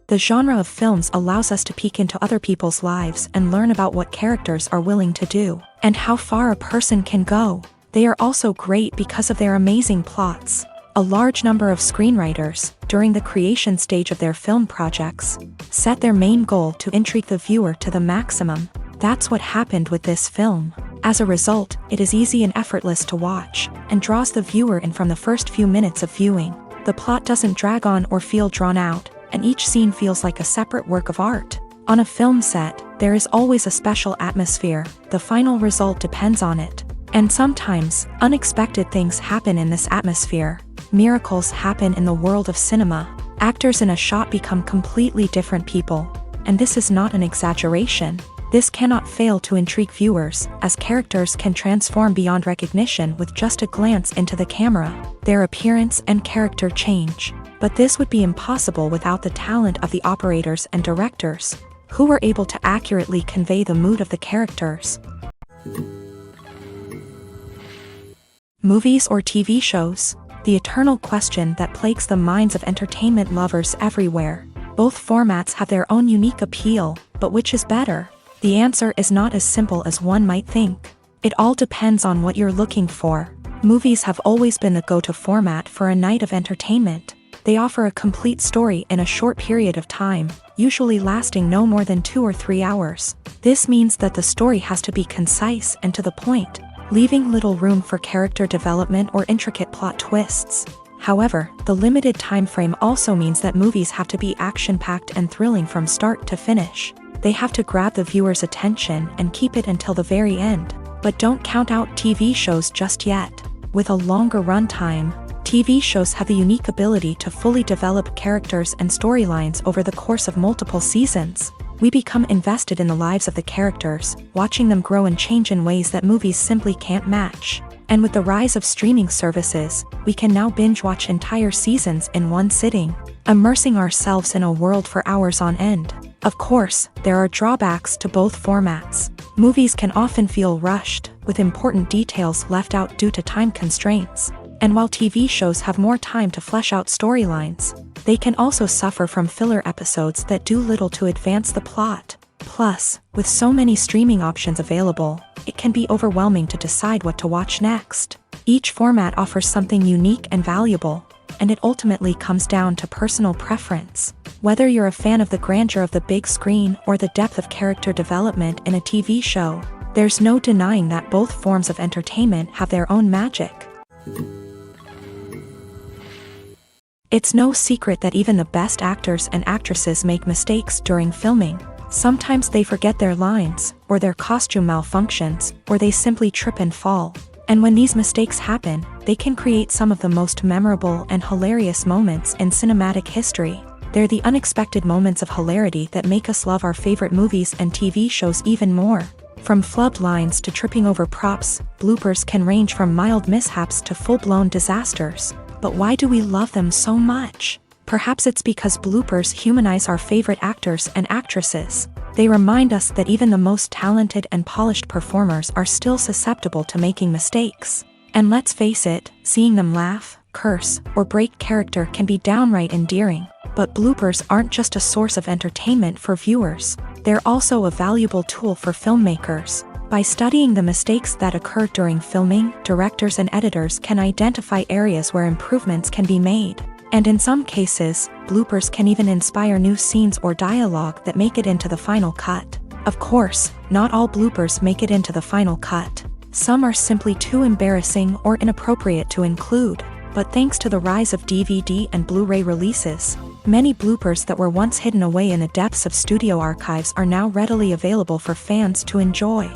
The genre of films allows us to peek into other people's lives and learn about what characters are willing to do, and how far a person can go. They are also great because of their amazing plots. A large number of screenwriters, during the creation stage of their film projects, set their main goal to intrigue the viewer to the maximum. That's what happened with this film. As a result, it is easy and effortless to watch, and draws the viewer in from the first few minutes of viewing. The plot doesn't drag on or feel drawn out, and each scene feels like a separate work of art. On a film set, there is always a special atmosphere. The final result depends on it. And sometimes, unexpected things happen in this atmosphere. Miracles happen in the world of cinema. Actors in a shot become completely different people. And this is not an exaggeration. This cannot fail to intrigue viewers, as characters can transform beyond recognition with just a glance into the camera. Their appearance and character change. But this would be impossible without the talent of the operators and directors, who were able to accurately convey the mood of the characters. Movies or TV shows? The eternal question that plagues the minds of entertainment lovers everywhere. Both formats have their own unique appeal, but which is better? The answer is not as simple as one might think. It all depends on what you're looking for. Movies have always been the go-to format for a night of entertainment. They offer a complete story in a short period of time, usually lasting no more than 2 or 3 hours. This means that the story has to be concise and to the point, leaving little room for character development or intricate plot twists. However, the limited time frame also means that movies have to be action-packed and thrilling from start to finish. They have to grab the viewer's attention and keep it until the very end. But don't count out TV shows just yet. With a longer runtime, TV shows have the unique ability to fully develop characters and storylines over the course of multiple seasons. We become invested in the lives of the characters, watching them grow and change in ways that movies simply can't match. And with the rise of streaming services, we can now binge-watch entire seasons in one sitting, immersing ourselves in a world for hours on end. Of course, there are drawbacks to both formats. Movies can often feel rushed, with important details left out due to time constraints. And while TV shows have more time to flesh out storylines, they can also suffer from filler episodes that do little to advance the plot. Plus, with so many streaming options available, it can be overwhelming to decide what to watch next. Each format offers something unique and valuable, and it ultimately comes down to personal preference. Whether you're a fan of the grandeur of the big screen or the depth of character development in a TV show, there's no denying that both forms of entertainment have their own magic. It's no secret that even the best actors and actresses make mistakes during filming. Sometimes they forget their lines, or their costume malfunctions, or they simply trip and fall. And when these mistakes happen, they can create some of the most memorable and hilarious moments in cinematic history. They're the unexpected moments of hilarity that make us love our favorite movies and TV shows even more. From flubbed lines to tripping over props, bloopers can range from mild mishaps to full-blown disasters. But why do we love them so much? Perhaps it's because bloopers humanize our favorite actors and actresses. They remind us that even the most talented and polished performers are still susceptible to making mistakes. And let's face it, seeing them laugh, curse, or break character can be downright endearing. But bloopers aren't just a source of entertainment for viewers. They're also a valuable tool for filmmakers. By studying the mistakes that occur during filming, directors and editors can identify areas where improvements can be made. And in some cases, bloopers can even inspire new scenes or dialogue that make it into the final cut. Of course, not all bloopers make it into the final cut. Some are simply too embarrassing or inappropriate to include. But thanks to the rise of DVD and Blu-ray releases, many bloopers that were once hidden away in the depths of studio archives are now readily available for fans to enjoy.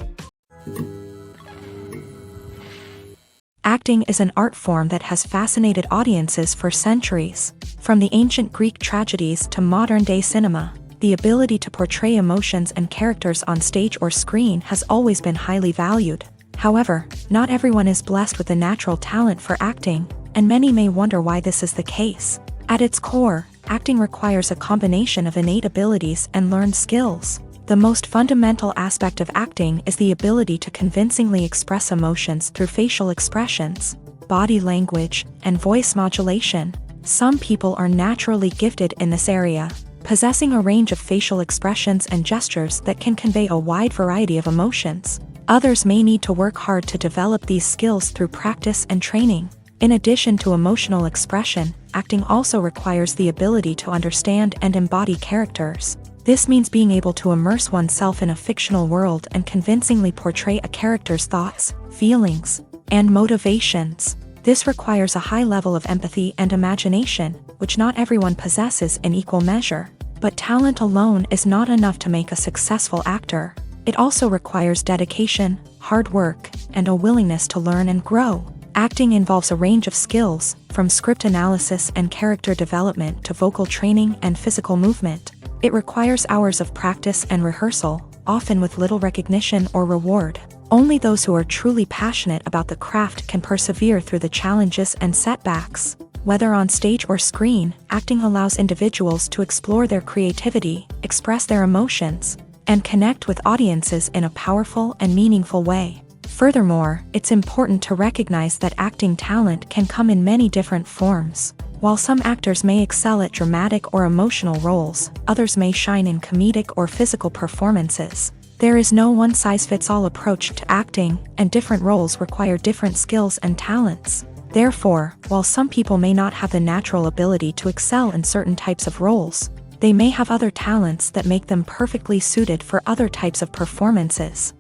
Acting is an art form that has fascinated audiences for centuries. From the ancient Greek tragedies to modern-day cinema, the ability to portray emotions and characters on stage or screen has always been highly valued. However, not everyone is blessed with a natural talent for acting, and many may wonder why this is the case. At its core, acting requires a combination of innate abilities and learned skills. The most fundamental aspect of acting is the ability to convincingly express emotions through facial expressions, body language, and voice modulation. Some people are naturally gifted in this area, possessing a range of facial expressions and gestures that can convey a wide variety of emotions. Others may need to work hard to develop these skills through practice and training. In addition to emotional expression, acting also requires the ability to understand and embody characters. This means being able to immerse oneself in a fictional world and convincingly portray a character's thoughts, feelings, and motivations. This requires a high level of empathy and imagination, which not everyone possesses in equal measure. But talent alone is not enough to make a successful actor. It also requires dedication, hard work, and a willingness to learn and grow. Acting involves a range of skills, from script analysis and character development to vocal training and physical movement. It requires hours of practice and rehearsal, often with little recognition or reward. Only those who are truly passionate about the craft can persevere through the challenges and setbacks. Whether on stage or screen, acting allows individuals to explore their creativity, express their emotions, and connect with audiences in a powerful and meaningful way. Furthermore, it's important to recognize that acting talent can come in many different forms. While some actors may excel at dramatic or emotional roles, others may shine in comedic or physical performances. There is no one-size-fits-all approach to acting, and different roles require different skills and talents. Therefore, while some people may not have the natural ability to excel in certain types of roles, they may have other talents that make them perfectly suited for other types of performances.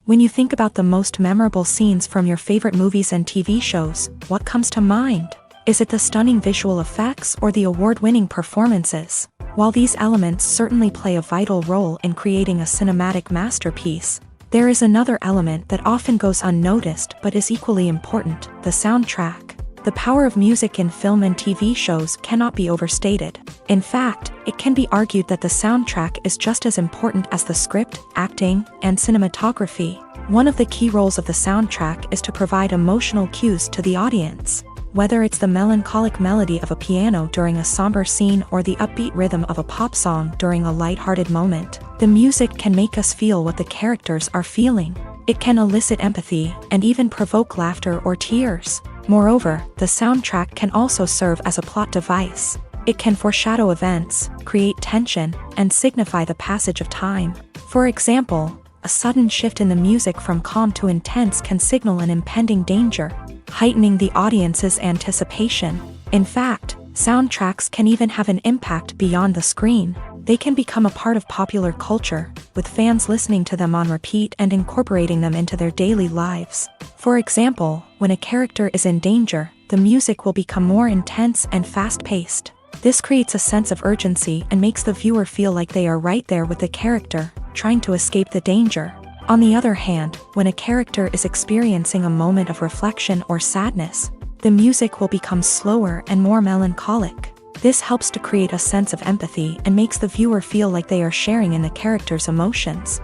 When you think about the most memorable scenes from your favorite movies and TV shows, what comes to mind? Is it the stunning visual effects or the award-winning performances? While these elements certainly play a vital role in creating a cinematic masterpiece, there is another element that often goes unnoticed but is equally important: the soundtrack. The power of music in film and TV shows cannot be overstated. In fact, it can be argued that the soundtrack is just as important as the script, acting, and cinematography. One of the key roles of the soundtrack is to provide emotional cues to the audience. Whether it's the melancholic melody of a piano during a somber scene or the upbeat rhythm of a pop song during a light-hearted moment, the music can make us feel what the characters are feeling. It can elicit empathy and even provoke laughter or tears. Moreover, the soundtrack can also serve as a plot device. It can foreshadow events, create tension, and signify the passage of time. For example, a sudden shift in the music from calm to intense can signal an impending danger, heightening the audience's anticipation. In fact, soundtracks can even have an impact beyond the screen. They can become a part of popular culture, with fans listening to them on repeat and incorporating them into their daily lives. For example, when a character is in danger, the music will become more intense and fast-paced. This creates a sense of urgency and makes the viewer feel like they are right there with the character, trying to escape the danger. On the other hand, when a character is experiencing a moment of reflection or sadness, the music will become slower and more melancholic. This helps to create a sense of empathy and makes the viewer feel like they are sharing in the character's emotions.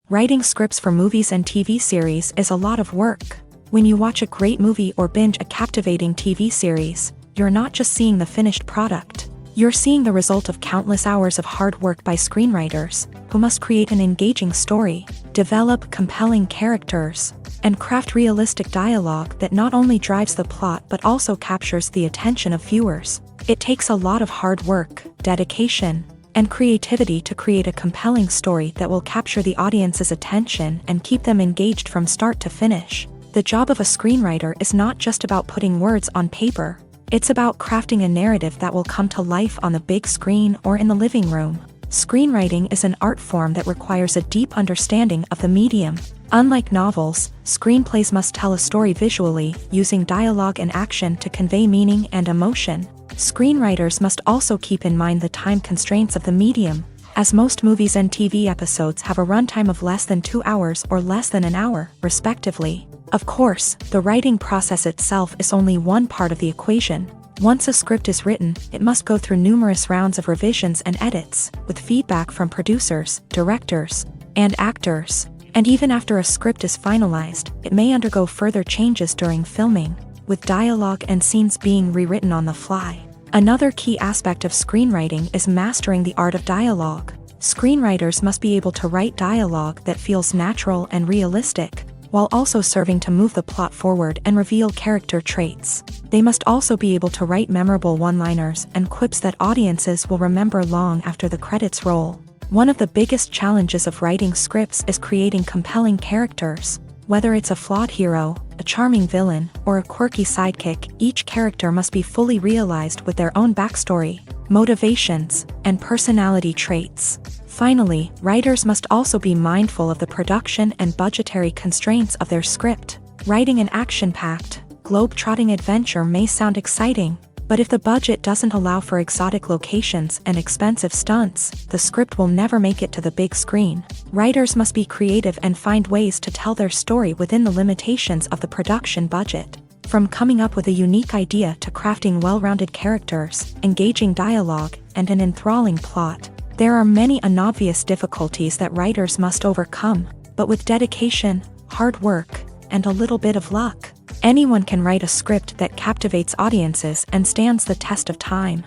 Writing scripts for movies and TV series is a lot of work. When you watch a great movie or binge a captivating TV series, you're not just seeing the finished product. You're seeing the result of countless hours of hard work by screenwriters, who must create an engaging story, develop compelling characters, and craft realistic dialogue that not only drives the plot but also captures the attention of viewers. It takes a lot of hard work, dedication, and creativity to create a compelling story that will capture the audience's attention and keep them engaged from start to finish. The job of a screenwriter is not just about putting words on paper. It's about crafting a narrative that will come to life on the big screen or in the living room. Screenwriting is an art form that requires a deep understanding of the medium. Unlike novels, screenplays must tell a story visually, using dialogue and action to convey meaning and emotion. Screenwriters must also keep in mind the time constraints of the medium, as most movies and TV episodes have a runtime of less than 2 hours or less than an hour, respectively. Of course, the writing process itself is only one part of the equation. Once a script is written, it must go through numerous rounds of revisions and edits, with feedback from producers, directors, and actors. And even after a script is finalized, it may undergo further changes during filming, with dialogue and scenes being rewritten on the fly. Another key aspect of screenwriting is mastering the art of dialogue. Screenwriters must be able to write dialogue that feels natural and realistic, while also serving to move the plot forward and reveal character traits. They must also be able to write memorable one-liners and quips that audiences will remember long after the credits roll. One of the biggest challenges of writing scripts is creating compelling characters. Whether it's a flawed hero, a charming villain, or a quirky sidekick, each character must be fully realized with their own backstory, motivations, and personality traits. Finally, writers must also be mindful of the production and budgetary constraints of their script. Writing an action-packed, globe-trotting adventure may sound exciting, but if the budget doesn't allow for exotic locations and expensive stunts, the script will never make it to the big screen. Writers must be creative and find ways to tell their story within the limitations of the production budget. From coming up with a unique idea to crafting well-rounded characters, engaging dialogue, and an enthralling plot, there are many unobvious difficulties that writers must overcome, but with dedication, hard work, and a little bit of luck, anyone can write a script that captivates audiences and stands the test of time.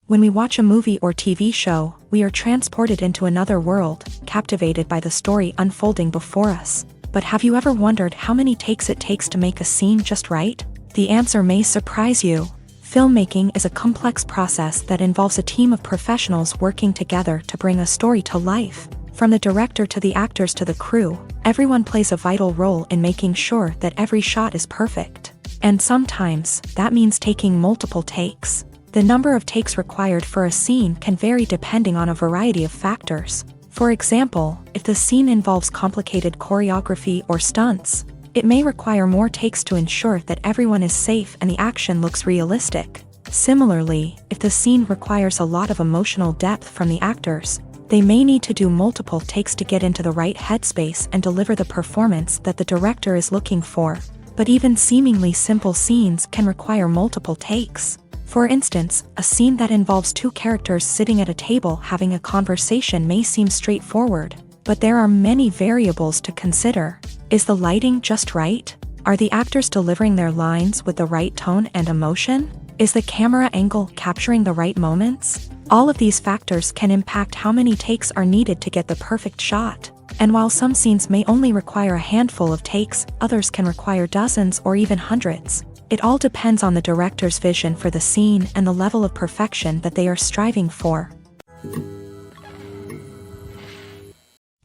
When we watch a movie or TV show, we are transported into another world, captivated by the story unfolding before us. But have you ever wondered how many takes it takes to make a scene just right? The answer may surprise you. Filmmaking is a complex process that involves a team of professionals working together to bring a story to life. From the director to the actors to the crew, everyone plays a vital role in making sure that every shot is perfect. And sometimes, that means taking multiple takes. The number of takes required for a scene can vary depending on a variety of factors. For example, if the scene involves complicated choreography or stunts, it may require more takes to ensure that everyone is safe and the action looks realistic. Similarly, if the scene requires a lot of emotional depth from the actors, they may need to do multiple takes to get into the right headspace and deliver the performance that the director is looking for. But even seemingly simple scenes can require multiple takes. For instance, a scene that involves two characters sitting at a table having a conversation may seem straightforward, but there are many variables to consider. Is the lighting just right? Are the actors delivering their lines with the right tone and emotion? Is the camera angle capturing the right moments? All of these factors can impact how many takes are needed to get the perfect shot. And while some scenes may only require a handful of takes, others can require dozens or even hundreds. It all depends on the director's vision for the scene and the level of perfection that they are striving for.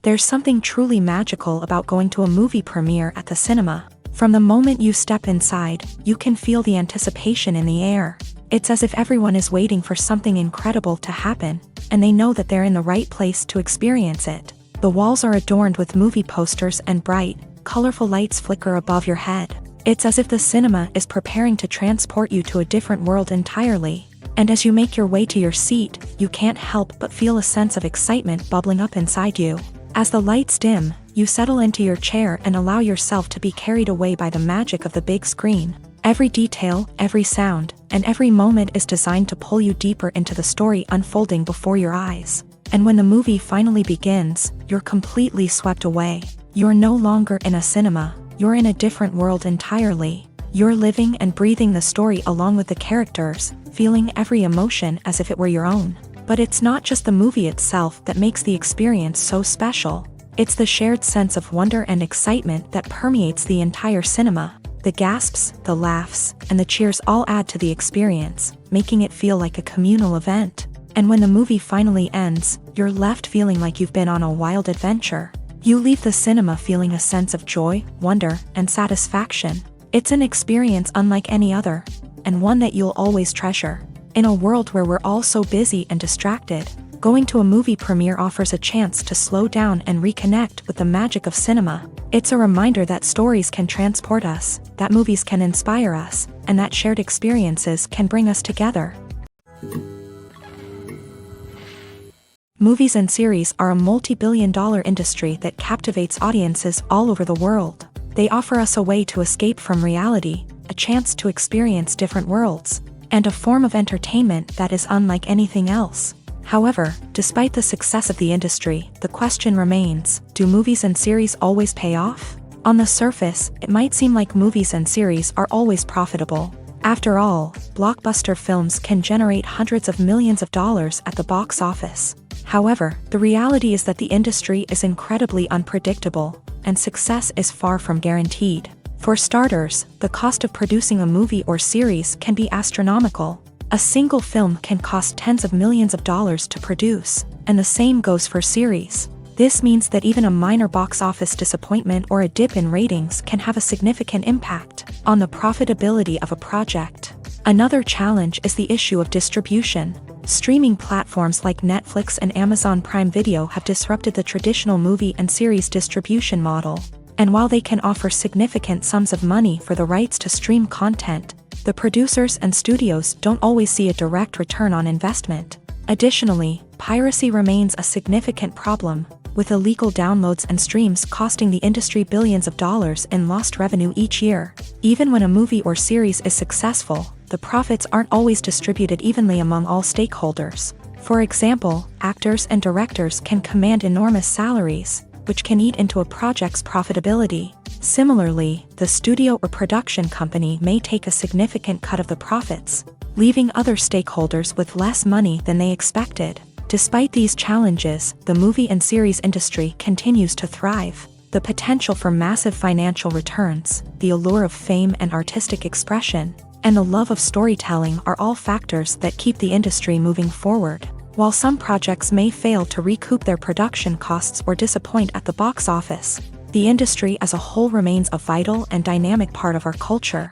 There's something truly magical about going to a movie premiere at the cinema. From the moment you step inside, you can feel the anticipation in the air. It's as if everyone is waiting for something incredible to happen, and they know that they're in the right place to experience it. The walls are adorned with movie posters and bright, colorful lights flicker above your head. It's as if the cinema is preparing to transport you to a different world entirely. And as you make your way to your seat, you can't help but feel a sense of excitement bubbling up inside you. As the lights dim, you settle into your chair and allow yourself to be carried away by the magic of the big screen. Every detail, every sound, and every moment is designed to pull you deeper into the story unfolding before your eyes. And when the movie finally begins, you're completely swept away. You're no longer in a cinema, you're in a different world entirely. You're living and breathing the story along with the characters, feeling every emotion as if it were your own. But it's not just the movie itself that makes the experience so special. It's the shared sense of wonder and excitement that permeates the entire cinema. The gasps, the laughs, and the cheers all add to the experience, making it feel like a communal event. And when the movie finally ends, you're left feeling like you've been on a wild adventure. You leave the cinema feeling a sense of joy, wonder, and satisfaction. It's an experience unlike any other, and one that you'll always treasure. In a world where we're all so busy and distracted, going to a movie premiere offers a chance to slow down and reconnect with the magic of cinema. It's a reminder that stories can transport us, that movies can inspire us, and that shared experiences can bring us together. Movies and series are a multi-billion-dollar industry that captivates audiences all over the world. They offer us a way to escape from reality, a chance to experience different worlds, and a form of entertainment that is unlike anything else. However, despite the success of the industry, the question remains, do movies and series always pay off? On the surface, it might seem like movies and series are always profitable. After all, blockbuster films can generate hundreds of millions of dollars at the box office. However, the reality is that the industry is incredibly unpredictable, and success is far from guaranteed. For starters, the cost of producing a movie or series can be astronomical. A single film can cost tens of millions of dollars to produce, and the same goes for series. This means that even a minor box office disappointment or a dip in ratings can have a significant impact on the profitability of a project. Another challenge is the issue of distribution. Streaming platforms like Netflix and Amazon Prime Video have disrupted the traditional movie and series distribution model. And while they can offer significant sums of money for the rights to stream content, the producers and studios don't always see a direct return on investment. Additionally, piracy remains a significant problem, with illegal downloads and streams costing the industry billions of dollars in lost revenue each year. Even when a movie or series is successful, the profits aren't always distributed evenly among all stakeholders. For example, actors and directors can command enormous salaries, which can eat into a project's profitability. Similarly, the studio or production company may take a significant cut of the profits, leaving other stakeholders with less money than they expected. Despite these challenges, the movie and series industry continues to thrive. The potential for massive financial returns, the allure of fame and artistic expression, and the love of storytelling are all factors that keep the industry moving forward. While some projects may fail to recoup their production costs or disappoint at the box office, the industry as a whole remains a vital and dynamic part of our culture.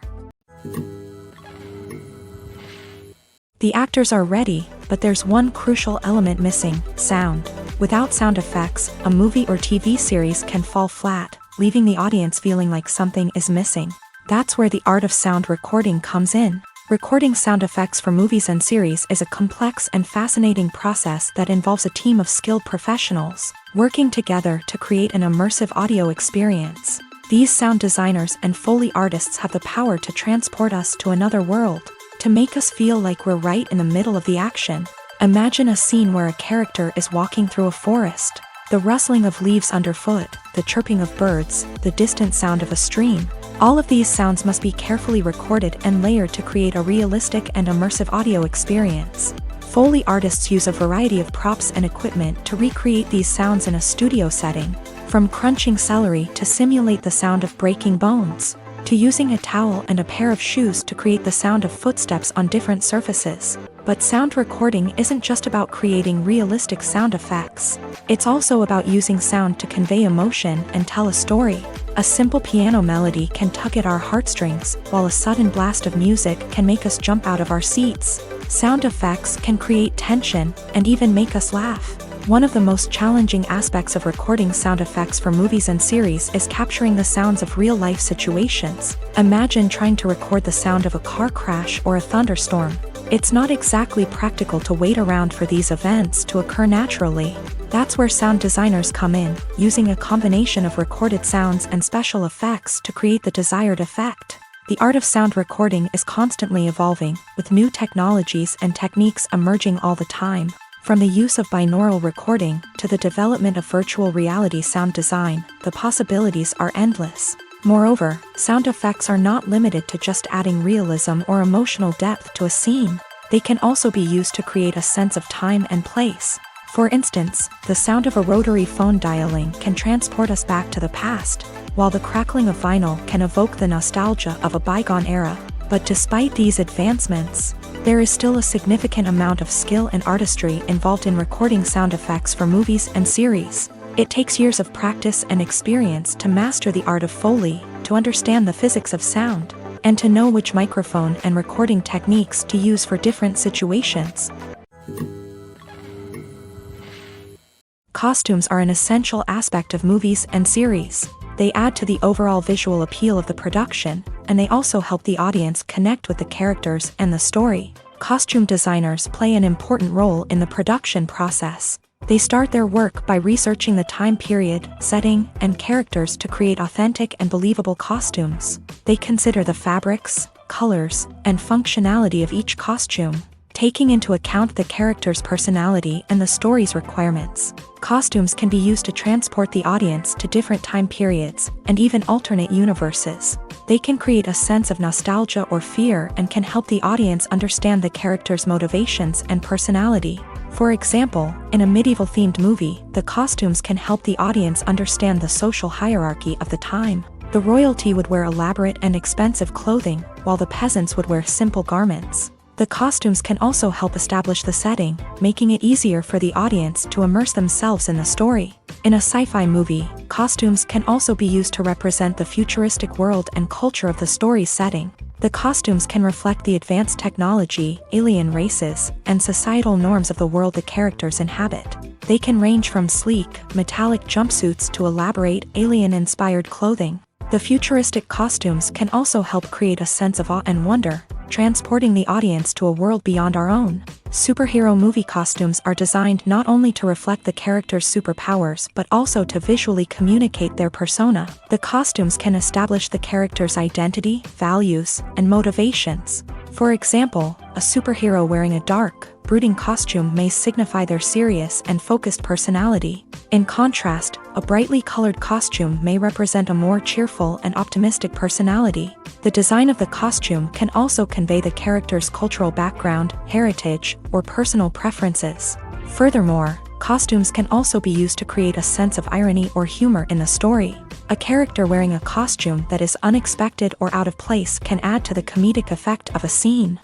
The actors are ready, but there's one crucial element missing: sound. Without sound effects, a movie or TV series can fall flat, leaving the audience feeling like something is missing. That's where the art of sound recording comes in. Recording sound effects for movies and series is a complex and fascinating process that involves a team of skilled professionals working together to create an immersive audio experience. These sound designers and Foley artists have the power to transport us to another world, to make us feel like we're right in the middle of the action. Imagine a scene where a character is walking through a forest. The rustling of leaves underfoot, the chirping of birds, the distant sound of a stream. All of these sounds must be carefully recorded and layered to create a realistic and immersive audio experience. Foley artists use a variety of props and equipment to recreate these sounds in a studio setting, from crunching celery to simulate the sound of breaking bones, to using a towel and a pair of shoes to create the sound of footsteps on different surfaces. But sound recording isn't just about creating realistic sound effects. It's also about using sound to convey emotion and tell a story. A simple piano melody can tug at our heartstrings, while a sudden blast of music can make us jump out of our seats. Sound effects can create tension and even make us laugh. One of the most challenging aspects of recording sound effects for movies and series is capturing the sounds of real-life situations. Imagine trying to record the sound of a car crash or a thunderstorm. It's not exactly practical to wait around for these events to occur naturally. That's where sound designers come in, using a combination of recorded sounds and special effects to create the desired effect. The art of sound recording is constantly evolving, with new technologies and techniques emerging all the time. From the use of binaural recording to the development of virtual reality sound design, the possibilities are endless. Moreover, sound effects are not limited to just adding realism or emotional depth to a scene. They can also be used to create a sense of time and place. For instance, the sound of a rotary phone dialing can transport us back to the past, while the crackling of vinyl can evoke the nostalgia of a bygone era. But despite these advancements, there is still a significant amount of skill and artistry involved in recording sound effects for movies and series. It takes years of practice and experience to master the art of Foley, to understand the physics of sound, and to know which microphone and recording techniques to use for different situations. Costumes are an essential aspect of movies and series. They add to the overall visual appeal of the production, and they also help the audience connect with the characters and the story. Costume designers play an important role in the production process. They start their work by researching the time period, setting, and characters to create authentic and believable costumes. They consider the fabrics, colors, and functionality of each costume, taking into account the character's personality and the story's requirements. Costumes can be used to transport the audience to different time periods and even alternate universes. They can create a sense of nostalgia or fear and can help the audience understand the character's motivations and personality. For example, in a medieval-themed movie, the costumes can help the audience understand the social hierarchy of the time. The royalty would wear elaborate and expensive clothing, while the peasants would wear simple garments. The costumes can also help establish the setting, making it easier for the audience to immerse themselves in the story. In a sci-fi movie, costumes can also be used to represent the futuristic world and culture of the story's setting. The costumes can reflect the advanced technology, alien races, and societal norms of the world the characters inhabit. They can range from sleek, metallic jumpsuits to elaborate, alien-inspired clothing. The futuristic costumes can also help create a sense of awe and wonder, transporting the audience to a world beyond our own. Superhero movie costumes are designed not only to reflect the character's superpowers but also to visually communicate their persona. The costumes can establish the character's identity, values, and motivations. For example, a superhero wearing a dark, brooding costume may signify their serious and focused personality. In contrast, a brightly colored costume may represent a more cheerful and optimistic personality. The design of the costume can also convey the character's cultural background, heritage, or personal preferences. Furthermore, costumes can also be used to create a sense of irony or humor in the story. A character wearing a costume that is unexpected or out of place can add to the comedic effect of a scene.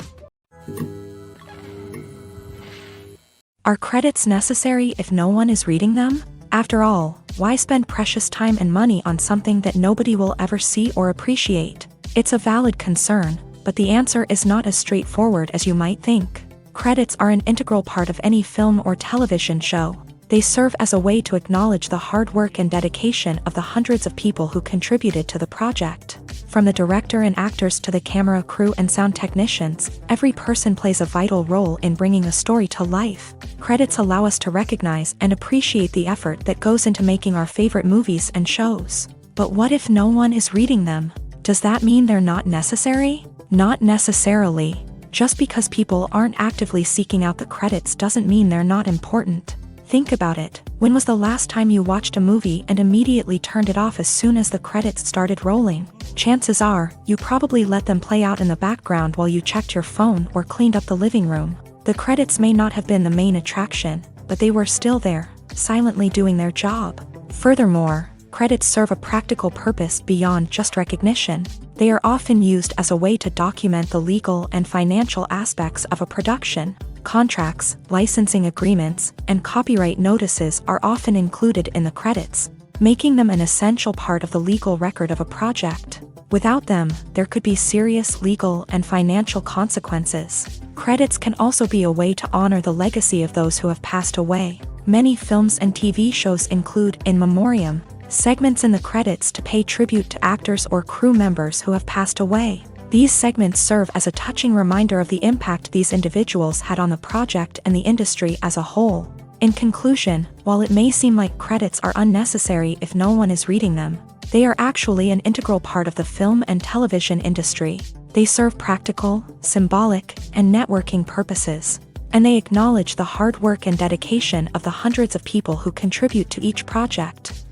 Are credits necessary if no one is reading them? After all, why spend precious time and money on something that nobody will ever see or appreciate? It's a valid concern, but the answer is not as straightforward as you might think. Credits are an integral part of any film or television show. They serve as a way to acknowledge the hard work and dedication of the hundreds of people who contributed to the project. From the director and actors to the camera crew and sound technicians, every person plays a vital role in bringing a story to life. Credits allow us to recognize and appreciate the effort that goes into making our favorite movies and shows. But what if no one is reading them? Does that mean they're not necessary? Not necessarily. Just because people aren't actively seeking out the credits doesn't mean they're not important. Think about it. When was the last time you watched a movie and immediately turned it off as soon as the credits started rolling? Chances are, you probably let them play out in the background while you checked your phone or cleaned up the living room. The credits may not have been the main attraction, but they were still there, silently doing their job. Furthermore, credits serve a practical purpose beyond just recognition. They are often used as a way to document the legal and financial aspects of a production. Contracts, licensing agreements, and copyright notices are often included in the credits, making them an essential part of the legal record of a project. Without them, there could be serious legal and financial consequences. Credits can also be a way to honor the legacy of those who have passed away. Many films and TV shows include in memoriam segments in the credits to pay tribute to actors or crew members who have passed away. These segments serve as a touching reminder of the impact these individuals had on the project and the industry as a whole. In conclusion, while it may seem like credits are unnecessary if no one is reading them, they are actually an integral part of the film and television industry. They serve practical, symbolic, and networking purposes, and they acknowledge the hard work and dedication of the hundreds of people who contribute to each project.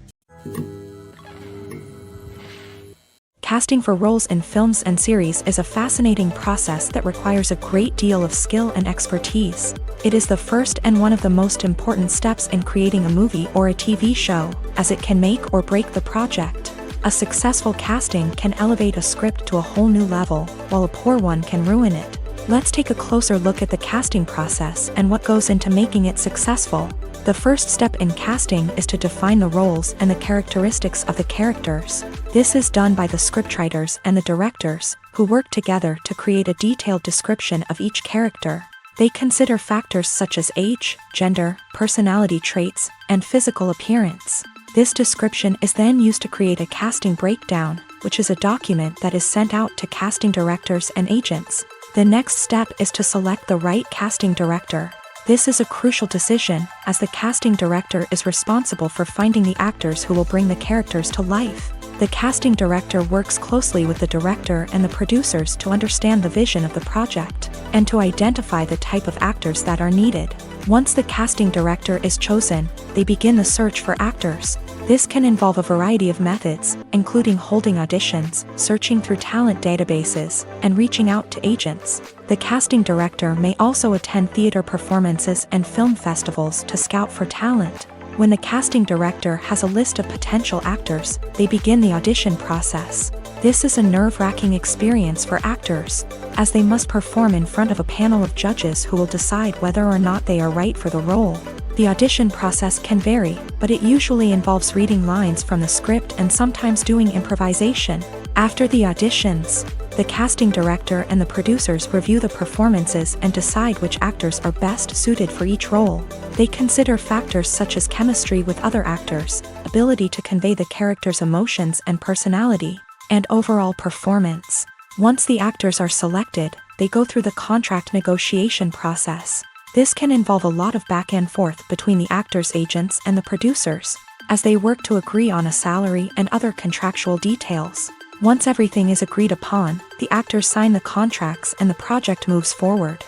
Casting for roles in films and series is a fascinating process that requires a great deal of skill and expertise. It is the first and one of the most important steps in creating a movie or a TV show, as it can make or break the project. A successful casting can elevate a script to a whole new level, while a poor one can ruin it. Let's take a closer look at the casting process and what goes into making it successful. The first step in casting is to define the roles and the characteristics of the characters. This is done by the scriptwriters and the directors, who work together to create a detailed description of each character. They consider factors such as age, gender, personality traits, and physical appearance. This description is then used to create a casting breakdown, which is a document that is sent out to casting directors and agents. The next step is to select the right casting director. This is a crucial decision, as the casting director is responsible for finding the actors who will bring the characters to life. The casting director works closely with the director and the producers to understand the vision of the project. and to identify the type of actors that are needed. Once the casting director is chosen, they begin the search for actors. This can involve a variety of methods, including holding auditions, searching through talent databases, and reaching out to agents. The casting director may also attend theater performances and film festivals to scout for talent. When the casting director has a list of potential actors, they begin the audition process. This is a nerve-wracking experience for actors, as they must perform in front of a panel of judges who will decide whether or not they are right for the role. The audition process can vary, but it usually involves reading lines from the script and sometimes doing improvisation. After the auditions, the casting director and the producers review the performances and decide which actors are best suited for each role. They consider factors such as chemistry with other actors, ability to convey the character's emotions and personality, and overall performance. Once the actors are selected, they go through the contract negotiation process. This can involve a lot of back and forth between the actors' agents and the producers, as they work to agree on a salary and other contractual details. Once everything is agreed upon, the actors sign the contracts and the project moves forward.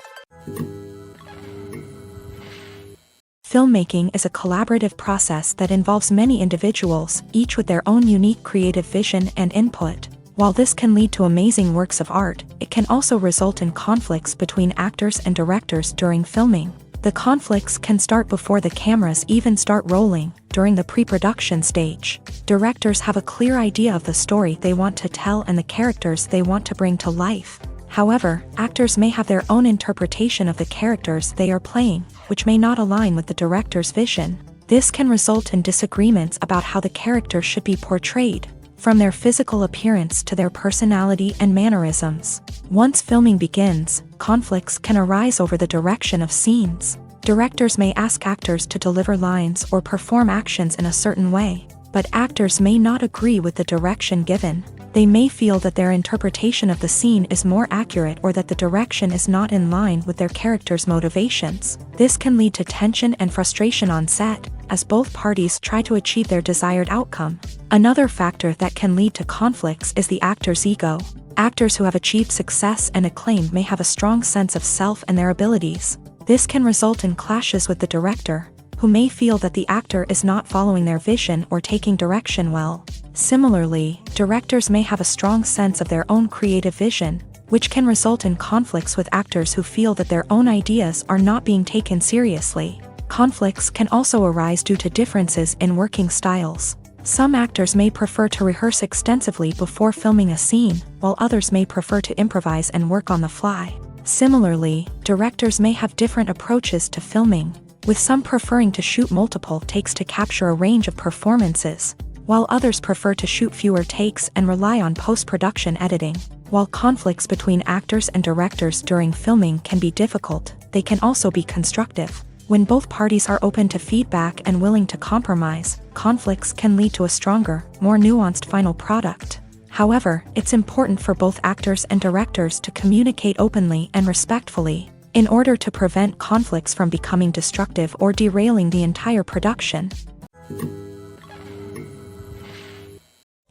Filmmaking is a collaborative process that involves many individuals, each with their own unique creative vision and input. While this can lead to amazing works of art, it can also result in conflicts between actors and directors during filming. The conflicts can start before the cameras even start rolling, during the pre-production stage. Directors have a clear idea of the story they want to tell and the characters they want to bring to life. However, actors may have their own interpretation of the characters they are playing, which may not align with the director's vision. This can result in disagreements about how the character should be portrayed, from their physical appearance to their personality and mannerisms. Once filming begins, conflicts can arise over the direction of scenes. Directors may ask actors to deliver lines or perform actions in a certain way, but actors may not agree with the direction given. They may feel that their interpretation of the scene is more accurate or that the direction is not in line with their character's motivations. This can lead to tension and frustration on set, as both parties try to achieve their desired outcome. Another factor that can lead to conflicts is the actor's ego. Actors who have achieved success and acclaim may have a strong sense of self and their abilities. This can result in clashes with the director, who may feel that the actor is not following their vision or taking direction well. Similarly, directors may have a strong sense of their own creative vision, which can result in conflicts with actors who feel that their own ideas are not being taken seriously. Conflicts can also arise due to differences in working styles. Some actors may prefer to rehearse extensively before filming a scene, while others may prefer to improvise and work on the fly. Similarly, directors may have different approaches to filming, with some preferring to shoot multiple takes to capture a range of performances, while others prefer to shoot fewer takes and rely on post-production editing. While conflicts between actors and directors during filming can be difficult, they can also be constructive. When both parties are open to feedback and willing to compromise, conflicts can lead to a stronger, more nuanced final product. However, it's important for both actors and directors to communicate openly and respectfully, in order to prevent conflicts from becoming destructive or derailing the entire production.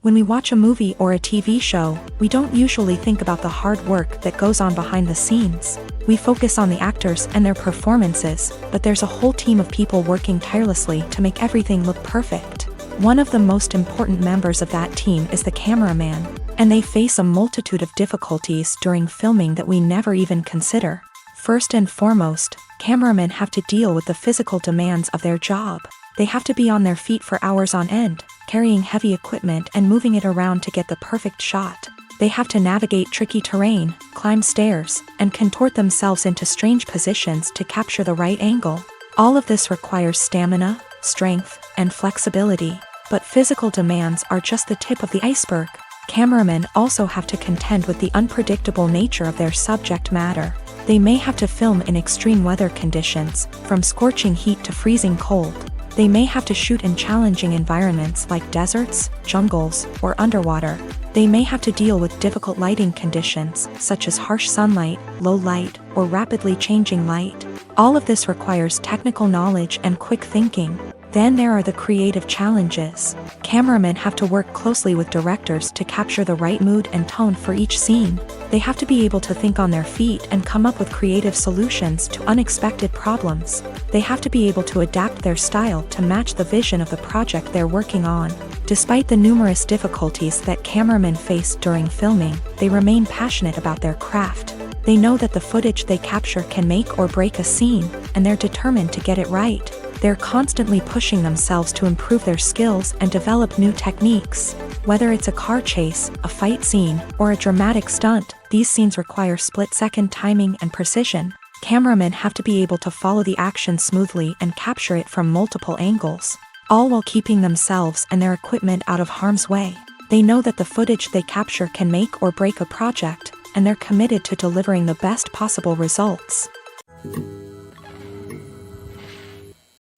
When we watch a movie or a TV show, we don't usually think about the hard work that goes on behind the scenes. We focus on the actors and their performances, but there's a whole team of people working tirelessly to make everything look perfect. One of the most important members of that team is the cameraman, and they face a multitude of difficulties during filming that we never even consider. First and foremost, cameramen have to deal with the physical demands of their job. They have to be on their feet for hours on end, carrying heavy equipment and moving it around to get the perfect shot. They have to navigate tricky terrain, climb stairs, and contort themselves into strange positions to capture the right angle. All of this requires stamina, strength, and flexibility. But physical demands are just the tip of the iceberg. Cameramen also have to contend with the unpredictable nature of their subject matter. They may have to film in extreme weather conditions, from scorching heat to freezing cold. They may have to shoot in challenging environments like deserts, jungles, or underwater. They may have to deal with difficult lighting conditions, such as harsh sunlight, low light, or rapidly changing light. All of this requires technical knowledge and quick thinking. Then there are the creative challenges. Cameramen have to work closely with directors to capture the right mood and tone for each scene. They have to be able to think on their feet and come up with creative solutions to unexpected problems. They have to be able to adapt their style to match the vision of the project they're working on. Despite the numerous difficulties that cameramen face during filming, they remain passionate about their craft. They know that the footage they capture can make or break a scene, and they're determined to get it right. They're constantly pushing themselves to improve their skills and develop new techniques. Whether it's a car chase, a fight scene, or a dramatic stunt, these scenes require split-second timing and precision. Cameramen have to be able to follow the action smoothly and capture it from multiple angles, all while keeping themselves and their equipment out of harm's way. They know that the footage they capture can make or break a project, and they're committed to delivering the best possible results.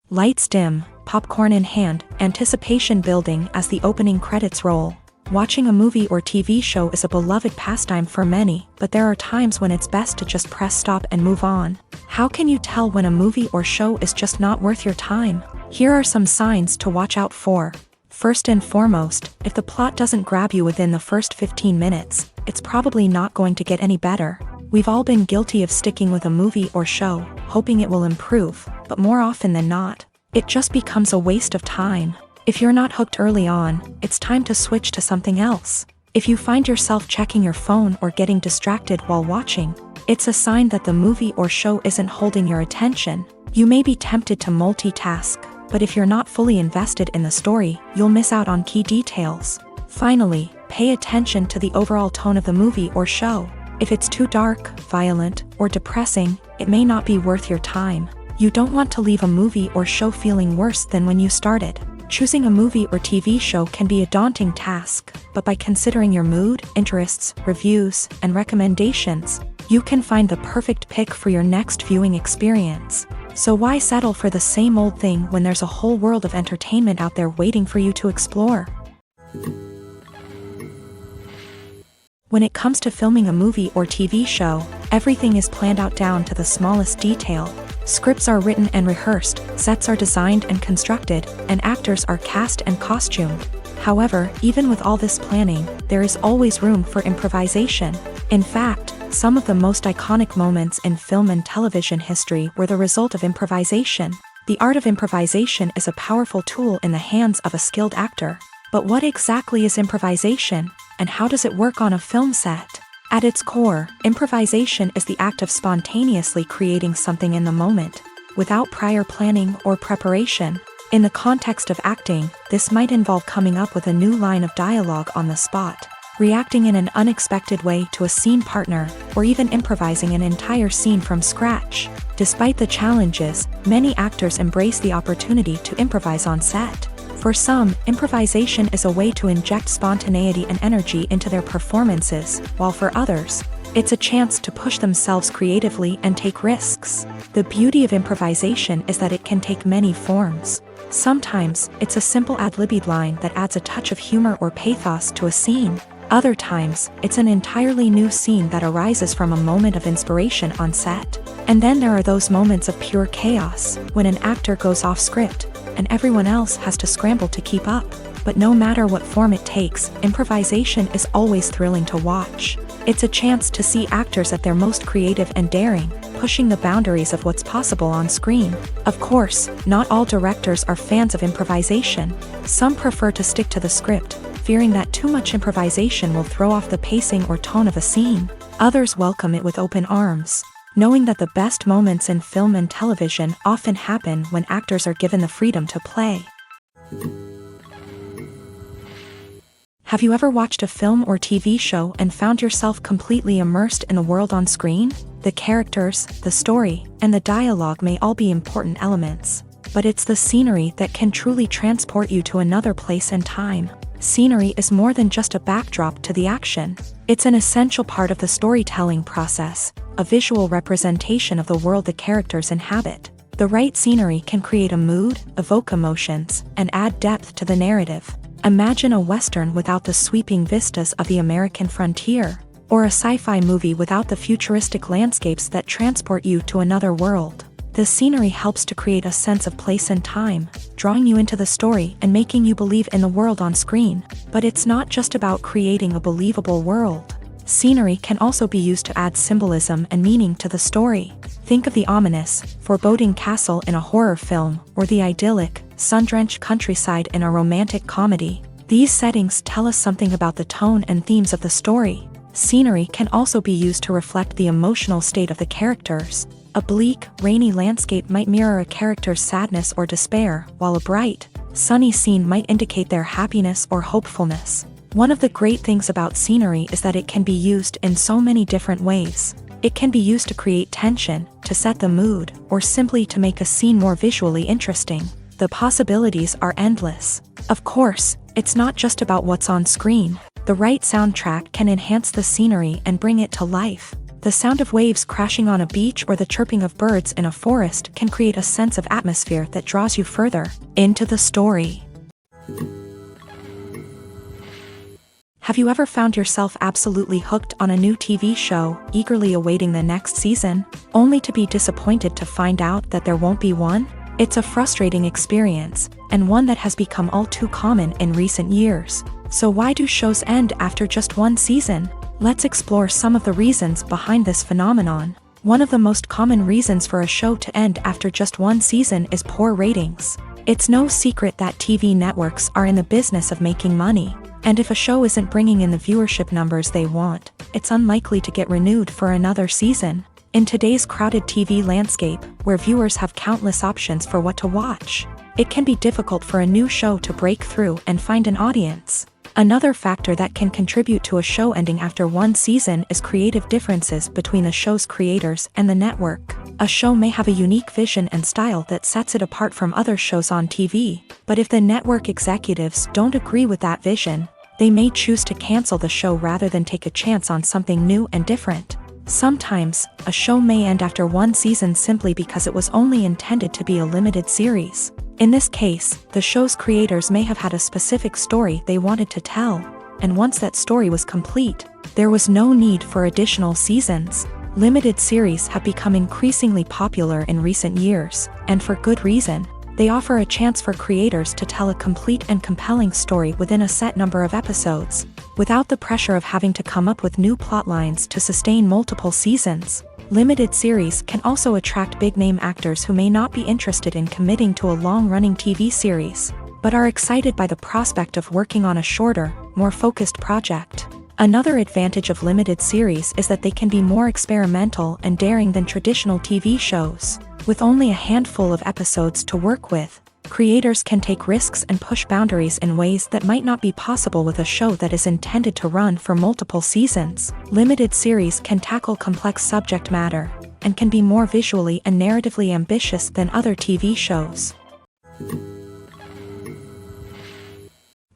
Lights dim, popcorn in hand, anticipation building as the opening credits roll. Watching a movie or TV show is a beloved pastime for many, but there are times when it's best to just press stop and move on. How can you tell when a movie or show is just not worth your time? Here are some signs to watch out for. First and foremost, if the plot doesn't grab you within the first 15 minutes, it's probably not going to get any better. We've all been guilty of sticking with a movie or show, hoping it will improve, but more often than not, it just becomes a waste of time. If you're not hooked early on, it's time to switch to something else. If you find yourself checking your phone or getting distracted while watching, it's a sign that the movie or show isn't holding your attention. You may be tempted to multitask, but if you're not fully invested in the story, you'll miss out on key details. Finally, pay attention to the overall tone of the movie or show. If it's too dark, violent, or depressing, it may not be worth your time. You don't want to leave a movie or show feeling worse than when you started. Choosing a movie or TV show can be a daunting task, but by considering your mood, interests, reviews, and recommendations, you can find the perfect pick for your next viewing experience. So why settle for the same old thing when there's a whole world of entertainment out there waiting for you to explore? When it comes to filming a movie or TV show, everything is planned out down to the smallest detail. Scripts are written and rehearsed, sets are designed and constructed, and actors are cast and costumed. However, even with all this planning, there is always room for improvisation. In fact, some of the most iconic moments in film and television history were the result of improvisation. The art of improvisation is a powerful tool in the hands of a skilled actor. But what exactly is improvisation, and how does it work on a film set? At its core, improvisation is the act of spontaneously creating something in the moment, without prior planning or preparation. In the context of acting, this might involve coming up with a new line of dialogue on the spot, reacting in an unexpected way to a scene partner, or even improvising an entire scene from scratch. Despite the challenges, many actors embrace the opportunity to improvise on set. For some, improvisation is a way to inject spontaneity and energy into their performances, while for others, it's a chance to push themselves creatively and take risks. The beauty of improvisation is that it can take many forms. Sometimes, it's a simple ad-libbed line that adds a touch of humor or pathos to a scene. Other times, it's an entirely new scene that arises from a moment of inspiration on set. And then there are those moments of pure chaos, when an actor goes off script, and everyone else has to scramble to keep up. But no matter what form it takes, improvisation is always thrilling to watch. It's a chance to see actors at their most creative and daring, pushing the boundaries of what's possible on screen. Of course, not all directors are fans of improvisation. Some prefer to stick to the script, fearing that too much improvisation will throw off the pacing or tone of a scene. Others welcome it with open arms, knowing that the best moments in film and television often happen when actors are given the freedom to play. Have you ever watched a film or TV show and found yourself completely immersed in the world on screen? The characters, the story, and the dialogue may all be important elements, but it's the scenery that can truly transport you to another place and time. Scenery is more than just a backdrop to the action. It's an essential part of the storytelling process, a visual representation of the world the characters inhabit. The right scenery can create a mood, evoke emotions, and add depth to the narrative. Imagine a Western without the sweeping vistas of the American frontier, or a sci-fi movie without the futuristic landscapes that transport you to another world. The scenery helps to create a sense of place and time, drawing you into the story and making you believe in the world on screen. But it's not just about creating a believable world. Scenery can also be used to add symbolism and meaning to the story. Think of the ominous, foreboding castle in a horror film, or the idyllic, sun-drenched countryside in a romantic comedy. These settings tell us something about the tone and themes of the story. Scenery can also be used to reflect the emotional state of the characters. A bleak, rainy landscape might mirror a character's sadness or despair, while a bright, sunny scene might indicate their happiness or hopefulness. One of the great things about scenery is that it can be used in so many different ways. It can be used to create tension, to set the mood, or simply to make a scene more visually interesting. The possibilities are endless. Of course, it's not just about what's on screen. The right soundtrack can enhance the scenery and bring it to life. The sound of waves crashing on a beach or the chirping of birds in a forest can create a sense of atmosphere that draws you further into the story. Have you ever found yourself absolutely hooked on a new TV show, eagerly awaiting the next season, only to be disappointed to find out that there won't be one? It's a frustrating experience, and one that has become all too common in recent years. So why do shows end after just one season? Let's explore some of the reasons behind this phenomenon. One of the most common reasons for a show to end after just one season is poor ratings. It's no secret that TV networks are in the business of making money. And if a show isn't bringing in the viewership numbers they want, it's unlikely to get renewed for another season. In today's crowded TV landscape, where viewers have countless options for what to watch, it can be difficult for a new show to break through and find an audience. Another factor that can contribute to a show ending after one season is creative differences between the show's creators and the network. A show may have a unique vision and style that sets it apart from other shows on TV, but if the network executives don't agree with that vision, they may choose to cancel the show rather than take a chance on something new and different. Sometimes, a show may end after one season simply because it was only intended to be a limited series. In this case, the show's creators may have had a specific story they wanted to tell, and once that story was complete, there was no need for additional seasons. Limited series have become increasingly popular in recent years, and for good reason. They offer a chance for creators to tell a complete and compelling story within a set number of episodes, without the pressure of having to come up with new plotlines to sustain multiple seasons. Limited series can also attract big-name actors who may not be interested in committing to a long-running TV series, but are excited by the prospect of working on a shorter, more focused project. Another advantage of limited series is that they can be more experimental and daring than traditional TV shows. With only a handful of episodes to work with, creators can take risks and push boundaries in ways that might not be possible with a show that is intended to run for multiple seasons. Limited series can tackle complex subject matter, and can be more visually and narratively ambitious than other TV shows.